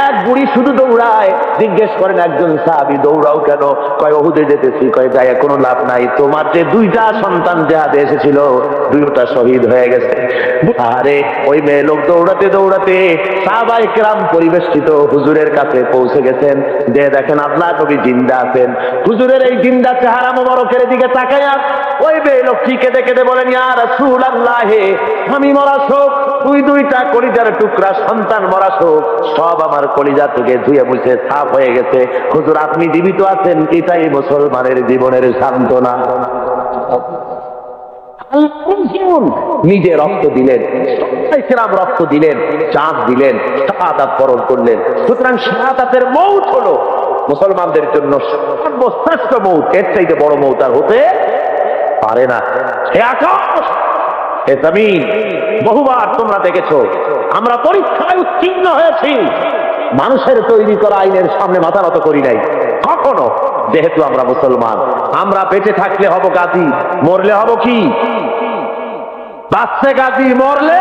এক বুড়ি শুধু দৌড়ায়। জিজ্ঞেস করেন একজন সাহাবী, দৌড়াও কেন? কয় ওহুদে যেতেছি। কয় গায়ে কোনো লাভ নাই, তোমার যে দুইটা সন্তান জিহাদে এসেছিল দুইটা শহীদ হয়ে গেছে। আরে ওই মেয়ে লোক দৌড়াতে দৌড়াতে সাহাবায়ে কেরাম পরিবেষ্টিত হুজুরের কাছে পৌঁছে গেছেন। যে দেখেন আল্লাহ নবী জিন্দা আছেন। হুজুরের এই জিন্দা চেহারা মোবারকের দিকে তাকায়া ওই মেয়ে লোকটি কেঁদে কেঁদে বলেন, ইয়া রাসূলুল্লাহ, আমি মরা শোক, তুই দুইটা কলিজার টুকরা সন্তান মরা শোক, সব আমার কলিজা থেকে ধুয়ে মুছে সাফ হয়ে গেছে। হুজুর আপনি জীবিত আছেন, এটাই মুসলমানের জীবনের সান্ত্বনা। নিজে রক্ত দিলেন, রক্ত দিলেন, চাঁদ দিলেন, শাহাদাত বরণ করলেন। সুতরাং শাহাদাতের মৌত হলো মুসলমানদের জন্য সর্বশ্রেষ্ঠ মৌত, এর চাইতে বড় মৌত আর হতে পারে না। হে আকাশ, হে জমিন, বহুবার তোমরা দেখেছো আমরা পরীক্ষায় উত্তীর্ণ হয়েছি, মানুষের তৈরি করা আইনের সামনে মাথা নত করি নাই কখনো। যেহেতু আমরা মুসলমান, আমরা বেঁচে থাকলে হব গাজী, মরলে হব কি? বাঁচতে গাজী, মরলে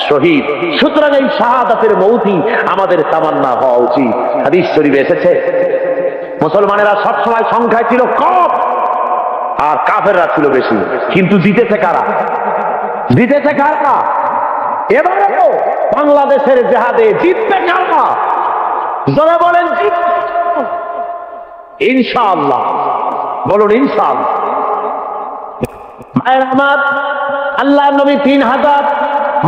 শহীদ। সুতরাং এই শাহাদাতের মৌতই আমাদের তামান্না হওয়া উচিত। হাদিস শরীফে এসেছে মুসলমানেরা সবসময় সংখ্যায় ছিল কম আর কাফেররা ছিল বেশি, কিন্তু জিতেছে কারা? জিতেছে কারা? এবারেও বাংলাদেশের জিহাদে জিতবে কারা? যারা বলেন ইনশাআল্লাহ, বলুন ইনশাআল্লাহ। ভাইয়ের আমার, আল্লাহর নবী 3000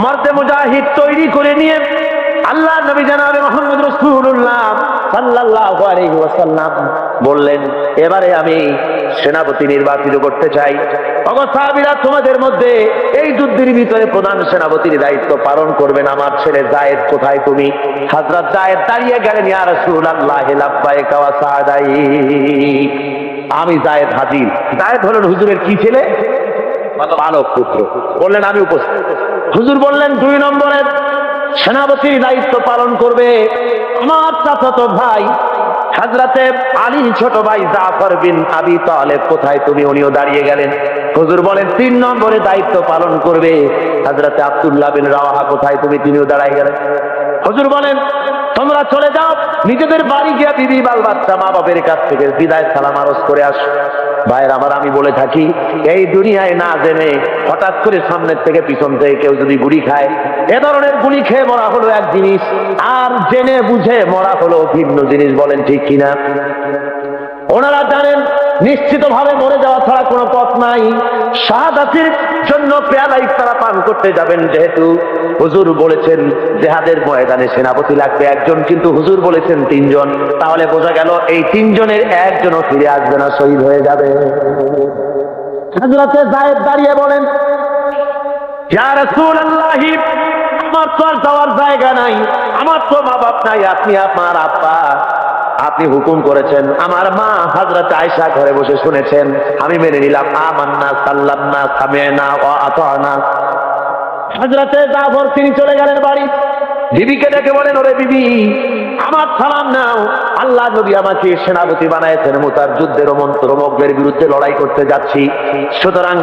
মর্দে মুজাহিদ তৈরি করে নিয়ে আল্লাহর নবী জনাবে মুহাম্মদ রাসূলুল্লাহ সাল্লাল্লাহু আলাইহি ওয়াসাল্লাম বললেন, এবারে আমি সেনাপতি নির্বাচিত করতে চাই। ওগো সাহাবীরা, তোমাদের মধ্যে এই যুদ্ধের ভিতরে প্রধান সেনাপতির দায়িত্ব পালন করবেন আমার ছেলে যায়েদ। কোথায় তুমি? হযরত যায়েদ দাঁড়িয়ে গেলেন, ইয়া রাসূলুল্লাহ লাব্বাইকা ওয়া সাদাইক। আমি যায়েদ হাজির। যায়েদ হলেন হুজুরের কি ছেলে? পালক পুত্র। বললেন আমি উপস্থিত। হুজুর বললেন 2 নম্বরের সেনাপতির দায়িত্ব পালন করবে আমার চাচাতো ভাই হযরতে আলী, ছোট ভাই জাফর বিন আবি তালেব। কোথায় তুমি? উনিও দাঁড়িয়ে গেলেন। হুজুর বলেন 3 নম্বরে দায়িত্ব পালন করবে হযরতে আব্দুল্লাহ বিন রাওয়াহা। কোথায় তুমি? তিনিও দাঁড়িয়ে গেলেন। হুজুর বলেন তোমরা চলে যাও, নিজেদের বাড়ি গিয়ে বিবি বাল বাচ্চা মা বাপের কাছ থেকে বিদায় সালাম আরজ করে আসো। ভাইয়ের আমার, আমি বলে থাকি এই দুনিয়ায় না জেনে হঠাৎ করে সামনের থেকে পিছন থেকে কেউ যদি গুলি খায়, এ ধরনের গুলি খেয়ে মরা হলো এক জিনিস, আর জেনে বুঝে মরা হলো ভিন্ন জিনিস। বলেন ঠিক কিনা? ওনারা জানেন নিশ্চিত ভাবে মরে যাওয়া ছাড়া কোনো পথ নাই। শাহাদাতের জন্য পেয়ালা ইফতারা পান করতে যাবেন। যেহেতু হুজুর বলেছেন জিহাদের ময়দানে সেনাপতি লাগবে একজন, কিন্তু হুজুর বলেছেন 3 জন, তাহলে বোঝা গেল এই 3 জনের একজনও ফিরে আসবে না, শহীদ হয়ে যাবে। হযরতে যায়েদ দাঁড়িয়ে বলেন, ইয়া রাসূলুল্লাহ, আমার তো আর যাওয়ার জায়গা নাই, আমার তো মা বাপ নাই, আপনি আমার আব্বা, আপনি হুকুম করেছেন, আমার মা হযরত আয়েশা ঘরে বসে শুনেছেন, আমি মেনে নিলাম। আমান্না সাল্লামনা সামি'না ওয়া আতা'না। হযরতে জাফর তিনি চলে গেলেন বাড়ি। বিবিকে ডেকে বলেন, ওরে বিবি, আমার সালাম নাও। আল্লাহ নবী আমাকে সেনাপতি বানাইছেন, মুতার যুদ্ধের রোমকদের বিরুদ্ধে লড়াই করতে যাচ্ছি, সুতরাং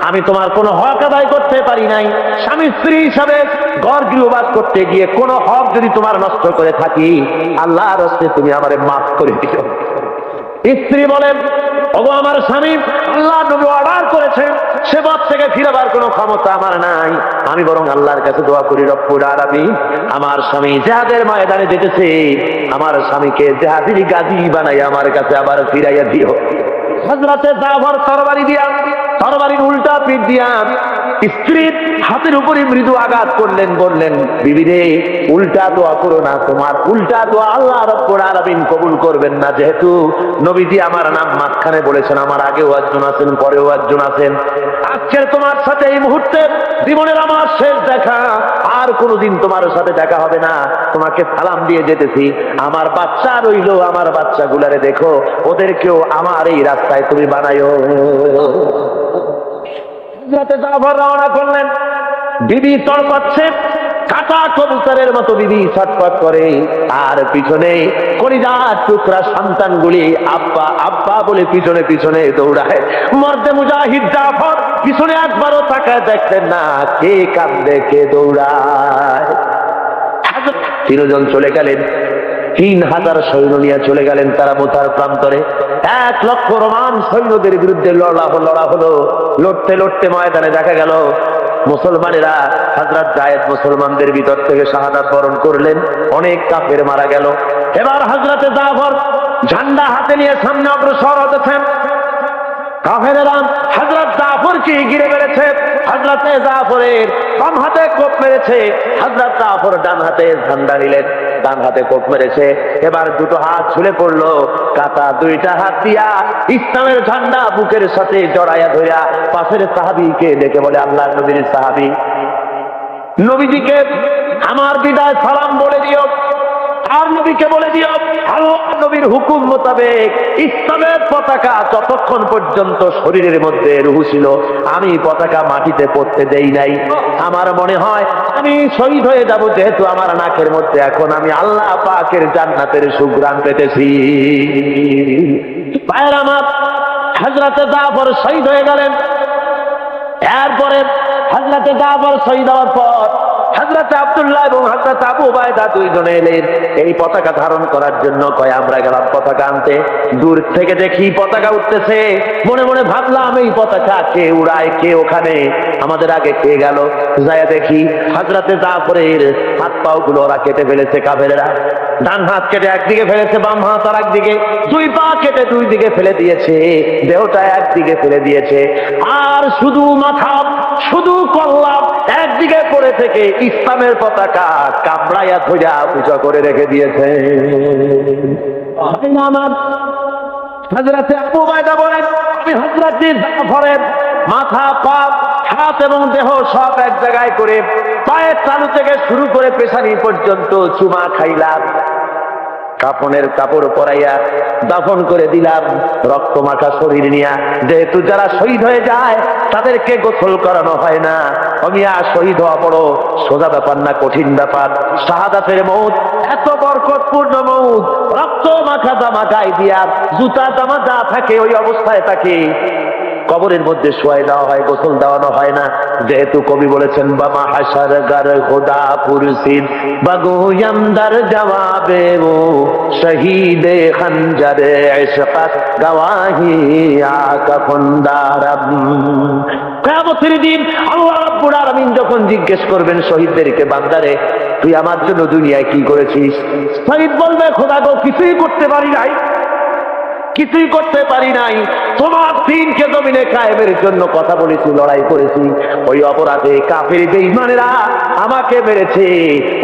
আমি তোমার কোনো হক আদায় করতে পারি নাই। স্বামী স্ত্রী হিসাবে ঘর গৃহবাস করতে গিয়ে কোনো হক যদি তোমার নষ্ট করে থাকি, আল্লাহর হস্তে তুমি আমারে মাফ করে দিও। স্ত্রী বলেন, ওগো আমার স্বামী, আল্লাহ নবী অর্ডার করেছে, সে পথ থেকে ফিরবার কোনো ক্ষমতা আমার নাই। আমি বরং আল্লাহর কাছে দোয়া করি, রব্বুল আলামিন আমার স্বামী জিহাদের ময়দানে যেতেছে, আমার স্বামীকে জিহাদির গাজী বানাই আমার কাছে আবার ফিরাইয়া দিও। হযরতে জাফর তরবারির উল্টা পিঠ দিয়া স্ত্রীর হাতের উপরে মৃদু আঘাত করলেন, বললেন, বিবি রে, উল্টা দোয়া করো না, তোমার উল্টা দোয়া আল্লাহ রাব্বুল আলামিন কবুল করবেন না। যেহেতু নবীজি আমার নাম মাঝখানে বলেছেন, আমার আগেও একজন আছেন, পরেও একজন আছেন, আজকে তোমার সাথে এই মুহূর্তে জীবনের আমার শেষ দেখা, আর কোনোদিন তোমার সাথে দেখা হবে না। তোমাকে সালাম দিয়ে যেতেছি, আমার বাচ্চা রইলো, আমার বাচ্চাগুলারে দেখো, ওদেরকেও আমার এই রাস্তায় তুমি বানাইও। হযরতে জাফর রওনা করলেন, বিবি তড়পাচ্ছে, কাটা কবুতরের মতো বিবি ছটফট করে, আর পিছনে কলিজার টুকরা সন্তানগুলি আব্বা আব্বা বলে পিছনে পিছনে দৌড়ায়। মর্দে মুজাহিদ জাফর পিছনে একবারও তাকায় দেখতেন না, কে কাঁদে কে দৌড়ায়। তিনজন চলে গেলেন, 3000 সৈন্য নিয়ে চলে গেলেন তারা মোতার প্রান্তরে। 1 লক্ষ রোমান সৈন্যদের বিরুদ্ধে লড়া হলো। লড়তে লড়তে ময়দানে দেখা গেল মুসলমানেরা, হযরত যায়েদ মুসলমানদের ভিতর থেকে শাহাদাত বরণ করলেন, অনেক কাফের মারা গেল। এবার হযরতে জাফর ঝান্ডা হাতে নিয়ে সামনে অগ্রসর হতেছেন। কাফেরেরা হযরত জাফরকে ঘিরে ফেলেছে, হযরতে জাফরের বাম হাতে কোপ মেরেছে, হযরত জাফর ডান হাতে ঝান্ডা নিলেন, ডান হাতে কোপ মেরেছে। এবার দুটো হাত ঝুলে পড়লো, কাটা দুইটা হাত দিয়া ইসলামের ঝান্ডা বুকের সাথে জড়াইয়া ধরিয়া পাশের সাহাবীকে ডেকে বলে, আল্লাহর নবীর সাহাবী, নবীজিকে আমার বিদায় সালাম বলে দিও, আর নবীকে বলে দিও, আল্লাহ নবীর হুকুম মোতাবেক ইসলামের পতাকা যতক্ষণ পর্যন্ত শরীরের মধ্যে রূহ ছিল, আমি পতাকা মাটিতে পড়তে দেই নাই। আমার মনে হয় আমি শহীদ হয়ে যাব, যেহেতু আমার নাকের মধ্যে এখন আমি আল্লাহ পাকের জান্নাতের সুঘ্রাণ পেতেছি। ভাইয়েরা আমার, হযরতে জাফর শহীদ হয়ে গেলেন। এরপরে হযরতে জাফর শহীদ হওয়ার পর হযরতে আব্দুল্লাহ এবং হযরতে আবু উবাইদা দুইজনে এলেন এই পতাকা ধারণ করার জন্য। কয় আমরা গেলাম পতাকা আনতে, দূর থেকে দেখি পতাকা উঠতেছে, মনে মনে ভাবলাম এই পতাকা কে উড়ায়, কে ওখানে, আমাদের আগে কে গেল। যাইয়া দেখি হযরতে জাফরের হাত পাও গুলো ওরা কেটে ফেলেছে কাফেরেরা। ডান হাত কেটে একদিকে ফেলেছে, বাম হাত আর একদিকে, 2 পা কেটে 2 দিকে ফেলে দিয়েছে, দেহটা একদিকে ফেলে দিয়েছে, আর শুধু মাথা, শুধু কল্লা একদিকে পড়ে থেকে ইসলামের পতাকা কামড়াইয়া ধইরা উঁচা করে রেখে দিয়েছে। আমার হযরতে আবু উবাইদা বলেন, আমি হযরতে জাফরের মাথা, পা, হাত এবং দেহ সব এক জায়গায় করে পায়ের তালু থেকে শুরু করে পেশানি পর্যন্ত চুমা খাইলাম, কাফনের কাপড় পরাইয়া দাফন করে দিলাম, রক্ত মাখা শরীর নিয়া। যেহেতু যারা শহীদ হয়ে যায় তাদেরকে গোসল করানো হয় না। অমিয়া শহীদ হওয়া বড় সোজা ব্যাপার না, কঠিন ব্যাপার। শাহাদাতের মউত এত বরকতপূর্ণ মউত, রক্ত মাখা জামা গায়ে দিয়া, জুতা জামা যা থাকে ওই অবস্থায় তাকে কবরের মধ্যে শোয়াই দেওয়া হয়, গোসল দেওয়ানো হয় না। যেহেতু কবি বলেছেন, বামা হাসার গার খোদা পুরসিদ বাগুয়াম দার জবাবে ও শহীদে খঞ্জরে ইশকাত গওয়াহি আকা খুনদারম। কিয়ামতের দিন আল্লাহ রাব্বুল আলামিন যখন জিজ্ঞেস করবেন শহীদদেরকে, বান্দারে তুই আমার জন্য দুনিয়ায় কি করেছিস? শহীদ বলবে, খোদা গো, কিছুই করতে পারি নাই, কিছুই করতে পারি নাই, তোমার দিনকে জমিনে কায়েমের জন্য কথা বলেছি, লড়াই করেছি। ওই অপরাধে কাফের বেঈমানেরা আমাকে মেরেছে,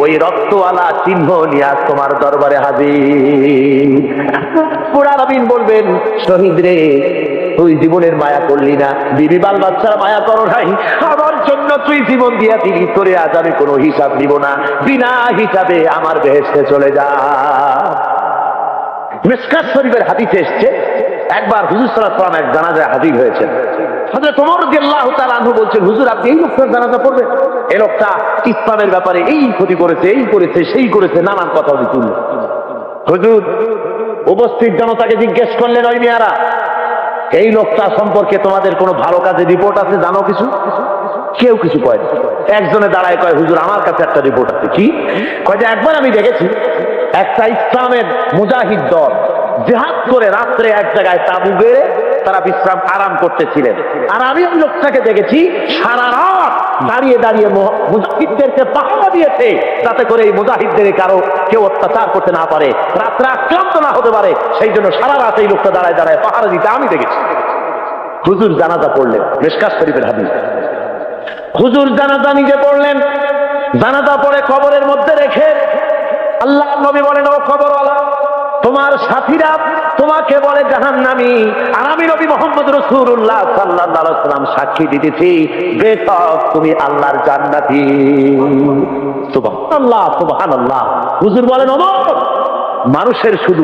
ওই রক্তওয়ালা চিহ্ন নিয়ে তোমার দরবারে হাজির। পুরা নবীন বলবেন, শহীদ রে, তুই জীবনের মায়া করলি না, বিবি বাল বাচ্চার মায়া করো নাই, আমার জন্য তুই জীবন দিয়া দিলি, তোরে আজ আমি কোনো হিসাব নিব না, বিনা হিসাবে আমার বেহেশতে চলে যা। মিশকাত শরীফের হাদিসে এসেছে, একবার হুজুর সাল্লাল্লাহু আলাইহি ওয়াসাল্লাম এক জানাজায় হাজির হয়েছেন। হযরত ওমর রাদিয়াল্লাহু তাআলা আনহু বলছেন, হুজুর আপনি এই লোকটার জানাজা পড়বেন? এই লোকটা ইসলামের ব্যাপারে এই ক্ষতি করেছে, এই করেছে, সেই করেছে, নানান কথা উনি তুললেন। হুজুর উপস্থিত জনতাকে জিজ্ঞেস করলেন, ওই মিয়ারা, এই লোকটা সম্পর্কে তোমাদের কোনো ভালো কাজের রিপোর্ট আছে, জানো কিছু? কেউ কিছু কয় না। একজনে দাঁড়ায় কয়, হুজুর আমার কাছে একটা রিপোর্ট আছে। কি? কয় যে একবার আমি দেখেছি একটা ইসলামের মুজাহিদ দল জিহাদ করে রাত্রে এক জায়গায় তাঁবু গেড়ে তারা বিশ্রাম আরাম করতেছিলেন, আর আমি ওই লোকটাকে দেখেছি সারা রাত দাঁড়িয়ে দাঁড়িয়ে মুজাহিদদেরকে পাহারা দিয়েছে, যাতে করে এই মুজাহিদদের কারো কেউ অত্যাচার করতে না পারে, রাত্রে আক্রান্ত না হতে পারে, সেই জন্য সারা রাত এই লোকটা দাঁড়ায় দাঁড়ায় পাহারা দিতে আমি দেখেছি। হুজুর জানাজা পড়লেন, মিশকাত শরীফের হাদিস। হুজুর জানাজা নিজে পড়লেন, জানাজা পড়ে কবরের মধ্যে রেখে আল্লাহ নবী বলেন, ও কবরওয়ালা, তোমার সাথীরা তোমাকে বলে জাহান্নামী, আর আমি নবী মুহাম্মদ রাসূলুল্লাহ সাল্লাল্লাহু আলাইহি ওয়াসাল্লাম সাক্ষী দিতেছি বেশক তুমি আল্লাহর জান্নাতি। সুবহানাল্লাহ, সুবহানাল্লাহ। হুজুর বলেন, ওমর, মানুষের শুধু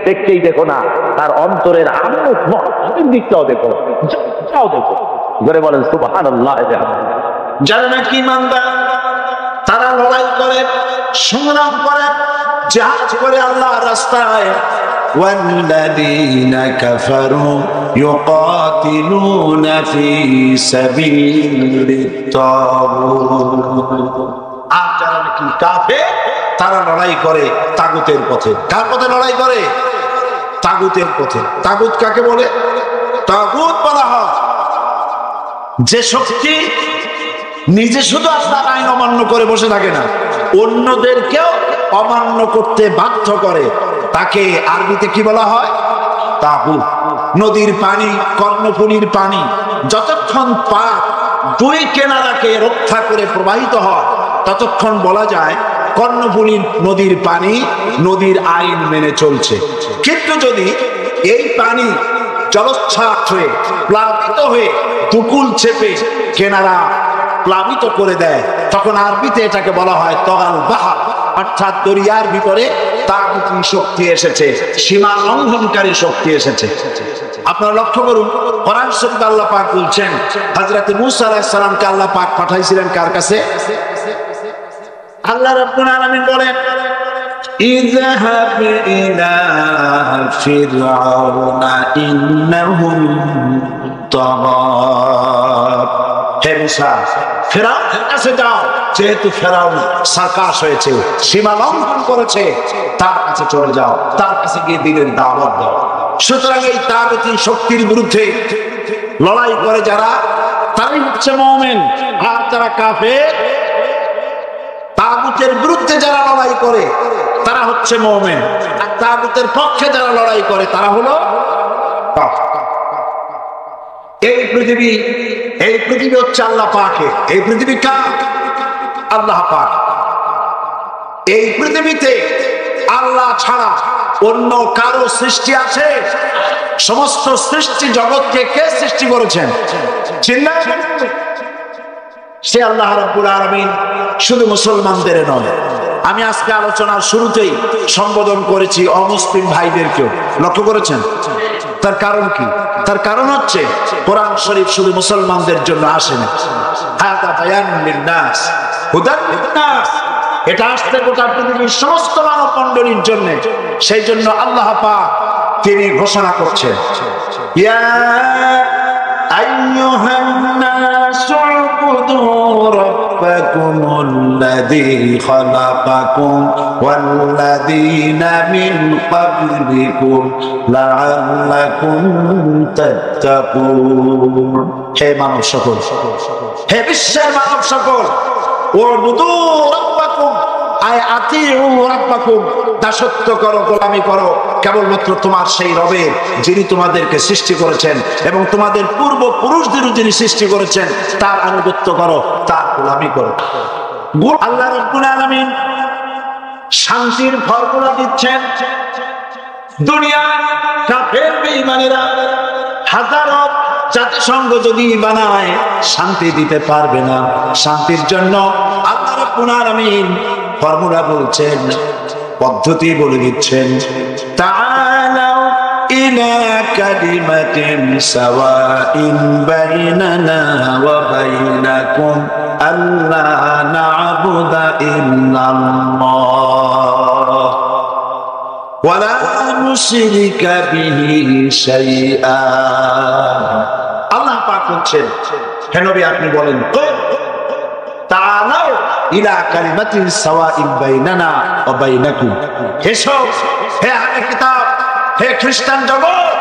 দেখতেই দেখো না, তার অন্তরের আমলের দিকটাও দেখো, যাও দেখো। ঘরে বলেন সুবহানাল্লাহ। যারা নাকি ইমানদার তারা লড়াই করে, সংগ্রাম করে, জিহাদ করে আল্লাহর রাস্তায়। ওয়াল্লাযীনা কাফারু ইউকাতিলুনা ফি সাবিলিত তাগুত। আর যারা নাকি কাফের তারা লড়াই করে তাগুতের পথে। কার পথে লড়াই করে? তাগুতের পথে। তাগুত কাকে বলে? তাগুত বলা হয় যে শক্তি নিজে শুধু আল্লাহর আইন অমান্য করে বসে থাকে না, অন্যদেরকেও অমান্য করতে বাধ্য করে, তাকে আরবিতে কি বলা হয়? তাগুত। নদীর পানি, কর্ণফুলীর পানি যতক্ষণ পাক দুই কিনারাকে রক্ষা করে প্রবাহিত হয়, ততক্ষণ বলা যায় কর্ণফুলীর নদীর পানি নদীর আইন মেনে চলছে। কিন্তু যদি এই পানি জলোচ্ছ্বাস হয়ে প্লাবিত হয়ে দুকুল চেপে কেনারা প্লাবিত করে দেয়, তখন আরবিতে এটাকে বলা হয় তগাল বাহার, অর্থাৎ দরিয়ার ভিতরে তাগুতি শক্তি এসেছে, সীমা লঙ্ঘনকারী শক্তি এসেছে। আপনারা লক্ষ্য করুন, কোরআন শরীফে আল্লাহ পাক বলছেন, হযরত মূসা আলাইহিস সালামকে আল্লাহ পাক পাঠাইছিলেন কার কাছে? আল্লাহ রাব্বুল আলামিন বলেন, ইযহাব ইলা ফিরআউনা ইন্নাহু তাগা। হে মূসা, ফেরাউনের কাছে যাও, যেহেতু ফেরাউন সার্কাস হয়েছে, সীমা লঙ্ঘন করেছে, তার কাছে চলে যাও, তার কাছে গিয়ে দিনের দাওয়াত দাও। সুতরাং এই তাগুতি শক্তির বিরুদ্ধে লড়াই করে যারা, তারাই হচ্ছে মুমিন। আর যারা কাফের, তাগুতের বিরুদ্ধে যারা লড়াই করে তারা হচ্ছে মুমিন, আর তাগুতের পক্ষে যারা লড়াই করে তারা হলো কাফের। এই পৃথিবী হচ্ছে আল্লাহ পাকের। এই পৃথিবী কার? আল্লাহ পাক। এই পৃথিবীতে আল্লাহ ছাড়া অন্য কারো সৃষ্টি আছে? সমস্ত সৃষ্টি জগৎকে কে সৃষ্টি করেছেন? চিন্তা, সে আল্লাহ রাব্বুল আলামিন। শুধু মুসলমানদের নয়, আমি আজকে আলোচনার শুরুতেই সম্বোধন করেছি অমুসলিম ভাইদেরকেও। লক্ষ্য করেছেন? তার কারণ কি? তার কারণ হচ্ছে কোরআন শরীফ শুধু মুসলমানদের জন্য আসে না, হাদা বায়ানুন লিন-নাস হুদান লিন-নাস, এটা আসছে গোটা পৃথিবীর সমস্ত মানব মণ্ডলীর জন্য। সেই জন্য আল্লাহ পাক তিনি ঘোষণা করছেন, ইয়া আইয়ুহান নাসু উবুদু রাব্বাকুমুল্লাযী খালাকাকুম ওয়াল্লাযীনা মিন ক্বাবলিকুম লাআল্লাকুম তাত্তাকুন। হে মানব সকল, হে বিশ্বের মানব সকল, উবুদু রাব্বাকুম আয় আতিউ রাব্বাকুম, দাসত্ব করো, গোলামি করো কেবলমাত্র তোমার সেই রবের, যিনি তোমাদেরকে সৃষ্টি করেছেন এবং তোমাদের পূর্বপুরুষদের যিনি সৃষ্টি করেছেন, তার আনুগত্য করো, তার গোলামি করো। আল্লাহ রাব্বুল আলামিন শান্তির ফর্মুলা দিচ্ছেন। দুনিয়ার কাফের বেঈমানেরা হাজারো জাতিসংঘ যদি বানায়, শান্তি দিতে পারবে না। শান্তির জন্য আল্লাহ রাব্বুল আলামিন ফর্মুলা বলছেন, পদ্ধতি বলে দিচ্ছেন। তাআলাউ إلى كلمة سواء بيننا وبينكم ألا نعبد إلا الله ولا نشرك به شيئا আল্লাহ পাক বলছেন হে নবী আপনি বলেন তাআলাউ ইলা কালিমাতিন সাওয়াইন বাইনানা ওয়া বাইনাকুম এসো হে আহলে কিতাব হে খ্রিস্টান জগৎ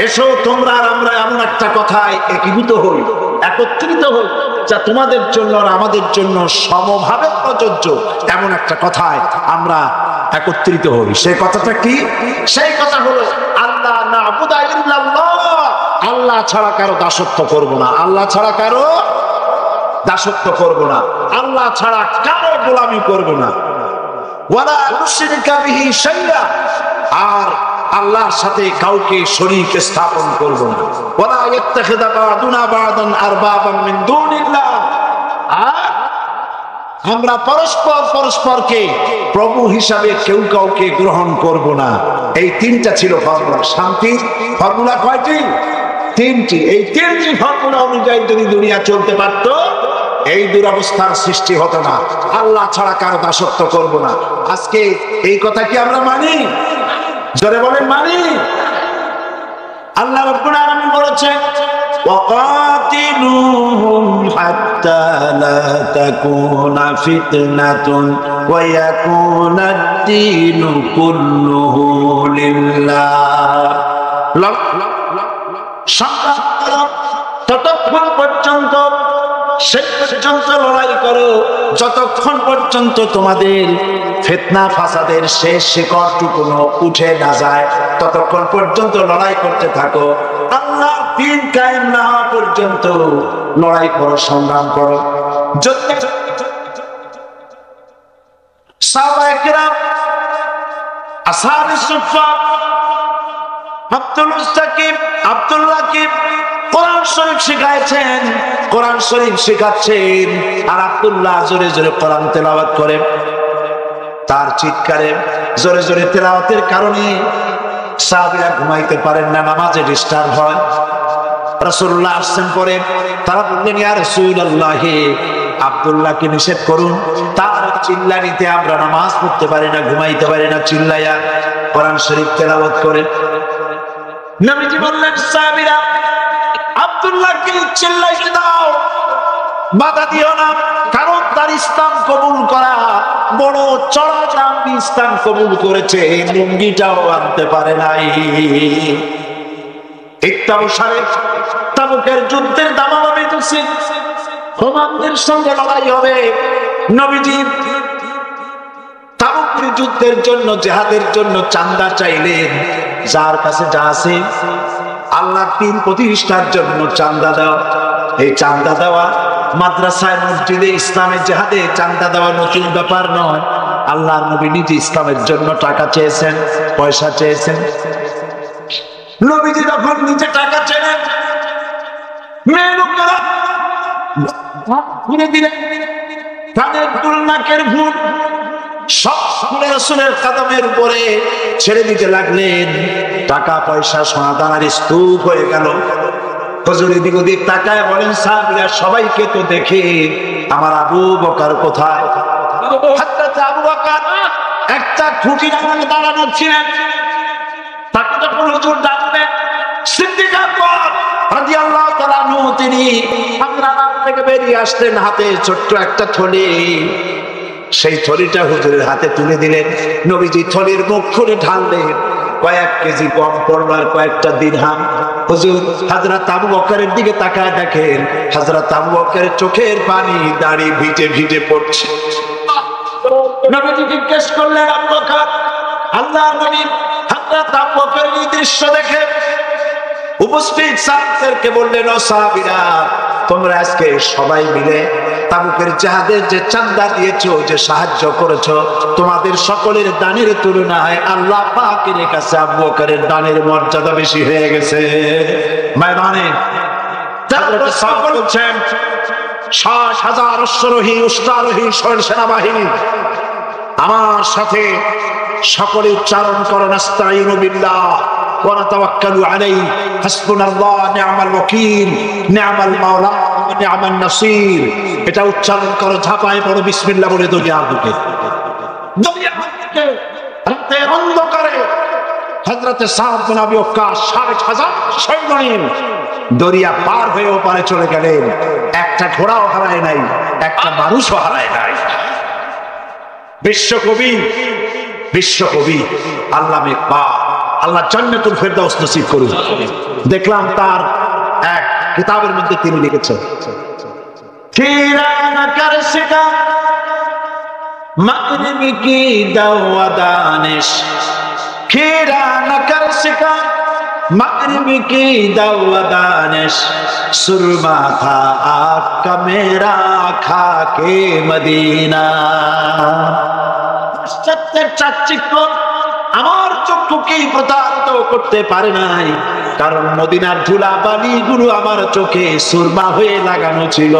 এসো তোমরা আর আমরা এমন একটা কথায় একীভূত হই একত্রিত হই যা তোমাদের জন্য আর আমাদের জন্য সমভাবে প্রযোজ্য এমন একটা কথায় আমরা একত্রিত হই সেই কথাটা কি সেই কথা হলো আল্লাহ না'বুদা ইল্লাল্লাহ আল্লাহ ছাড়া কারো দাসত্ব করব না আল্লাহ ছাড়া কারো দাসত্ব করব না আল্লাহ ছাড়া কারো গোলামি করব না ওয়ালা নুশরিকা বিহি শাইআ আর আল্লাহর সাথে কাউকে শরীক স্থাপন করব না ওয়ালা ইয়াত্তাখিযা বা'দুনা বা'দান আরবাবাম মিন দুনিল্লাহ আমরা পরস্পর পরস্পরকে প্রভু হিসাবে কেউ কাউকে গ্রহণ করব না এই তিনটা ছিল ফর্মুলা শান্তির ফর্মুলা কয়টি তিনটি এই তিনটি ফর্মুলা অনুযায়ী যদি দুনিয়া চলতে পারত এই দুরবস্থার সৃষ্টি হতো না আল্লাহ ছাড়া কারো দাসত্ব করব না আজকে এই কথা কি আমরা মানি জোরে বলেন মানি আল্লাহ রাব্বুল আলামিন বলেছেন وقاتلوهم حتى لا تكون فتنة ويكون الدين كله لله ততক্ষণ পর্যন্ত শেষ পর্যন্ত লড়াই করো যতক্ষণ পর্যন্ত তোমাদের ফিতনা ফাসাদের শেষ শিকড়টুকু উঠে না যায় ততক্ষণ পর্যন্ত লড়াই করতে থাকো আল্লাহ দ্বীন কায়েম না হওয়া পর্যন্ত লড়াই করো সংগ্রাম করো সাহাবায়ে কেরাম আসহাবে সুফফা আব্দুল মুস্তাকিম আব্দুল রাকিব কোরআন শরীফ শিখাচ্ছেন কোরআন শরীফ শেখাচ্ছেন আর আব্দুল্লাহ জোরে জোরে কোরআন তেলাওয়াত করে তার চিৎকারে জোরে জোরে তেলাওয়াতের কারণে সাহাবীরা ঘুমাইতে পারেন না নামাজে ডিস্টার্ব হয় রাসূলুল্লাহ আসেন পরে তারা বললেন ইয়া রাসূলুল্লাহ আব্দুল্লাহকে নিষেধ করুন তার চিল্লানিতে আমরা নামাজ পড়তে পারি না ঘুমাইতে পারি না চিল্লায়া কোরআন শরীফ তেলাওয়াত করে নবীজি বললেন সাহাবীরা আব্দুল্লাহকে চিল্লাইতে দাও বাধা দিও না কারণ তার ইসলাম কবুল করা বড় চড়া দাম ইসলাম কবুল করেছে লুঙ্গিটাও আনতে পারে নাই তাবুকের যুদ্ধের দামামা বেঁধেছে রোমানদের সঙ্গে লড়াই হবে নবীজি তাবুকের যুদ্ধের জন্য জিহাদের জন্য চাঁদা চাইলেন যার কাছে যা আছে আল্লাহর দ্বীন প্রতিষ্ঠার জন্য চাঁদা দাও এই চাঁদা দেওয়া মাদ্রাসায় মসজিদে ইসলামে জিহাদে চাঁদা দেওয়া নতুন ব্যাপার নয় আল্লাহর নবী নিজে ইসলামের জন্য টাকা চেয়েছেন পয়সা চেয়েছেন নবীজি যখন নিজে টাকা চেয়েছেন মেয়ে লোকেরা ঘুরে দিলেন তাদের দুলনাকের ভুল সব রাসূলের কদমের উপরে ছেড়ে দিতে লাগলেন টাকা পয়সা সোনা দানার স্তূপ হয়ে গেল হুজুর এদিক ওদিক তাকায় বলেন সাহাবীরা সবাইকে তো দেখে আমার আবু বকর কোথায় হযরত আবু বকর একটা খুঁটি নামালে দাঁড়ানো ছিলেন তাকে যখন হুজুর ডাকলেন সিদ্দিক আকবর রাদিয়াল্লাহু তাআলা আনহু তিনি হাজরাত থেকে বেরিয়ে আসলেন হাতে ছোট্ট একটা থলি সেই থলিটা হুজুরের হাতে তুলে দিলেন নবীজি থলির মুখ খুলে ঢাললেন কয়েক কেজি গম পড়লো আর কয়েকটা দিরহাম হুজুর হযরত আবু বকরের দিকে তাকায় দেখেন হযরত আবু বকরের চোখের পানি দাড়ি ভিজে ভিজে পড়ছে নবীজি জিজ্ঞেস করলেন আবু বকর আল্লাহর নবী হযরত আবু বকরের এই দৃশ্য দেখে উপস্থিত সাহাবীদেরকে বললেন ও সাহাবীরা তোমরা আজকে সবাই মিলে তাবুকের জিহাদের যে চাঁদা দিয়েছো যে সাহায্য করেছো তোমাদের সকলের দানের তুলনায় আল্লাহ পাকের কাছে আবু বকরের দানের মর্যাদা বেশি হয়ে গেছে ময়দানে হযরত সাহাবা বলছেন ৬০,০০০ অশ্বারোহী উষ্ট্রারোহী সেনাবাহিনী আমার সাথে সকলে উচ্চারণ করো নাস্তাইনু বিল্লাহ ওয়া নাতাওয়াক্কালু আলাইহি হাসবুনাল্লাহ নি'মাল ওয়াকিল নি'মাল মাওলা ওয়া নি'মান নাসির। এটা উচ্চারণ করো, ঝাঁপায় পড়ো বিসমিল্লাহ বলে দরিয়ার দিকে। দরিয়ার দিকে রাতের অন্ধকারে হযরতে সাদ বিন আবি ওয়াক্কাস ৬,৫০০ সৈন্য নিয়ে দরিয়া পার হয়ে ওপারে চলে গেলেন। একটা ঘোড়াও হারায় নাই, একটা মানুষও হারায় নাই। বিশ্বকবি আল্লামা ইকবাল, আল্লাহ জান্নাতুল ফেরদাউস নসিব করুন। দেখলাম তার এক কিতাবের মধ্যে তিনি লিখেছেন, কিরানা কারসিকা মাগরিব কি দাওয়া দানিশ, কিরানা কারসিকা मगरिब की दावा दानिश, सुरमा था आपका मेरा खाके मदीना। পাশ্চাত্যের চাকচিক্য আমার চক্ষুকে প্রতারিত করতে পারে নাই, কারণ মদিনার ধুলা বালি গুলো আমার চোখে সুরমা হয়ে লাগানো ছিল।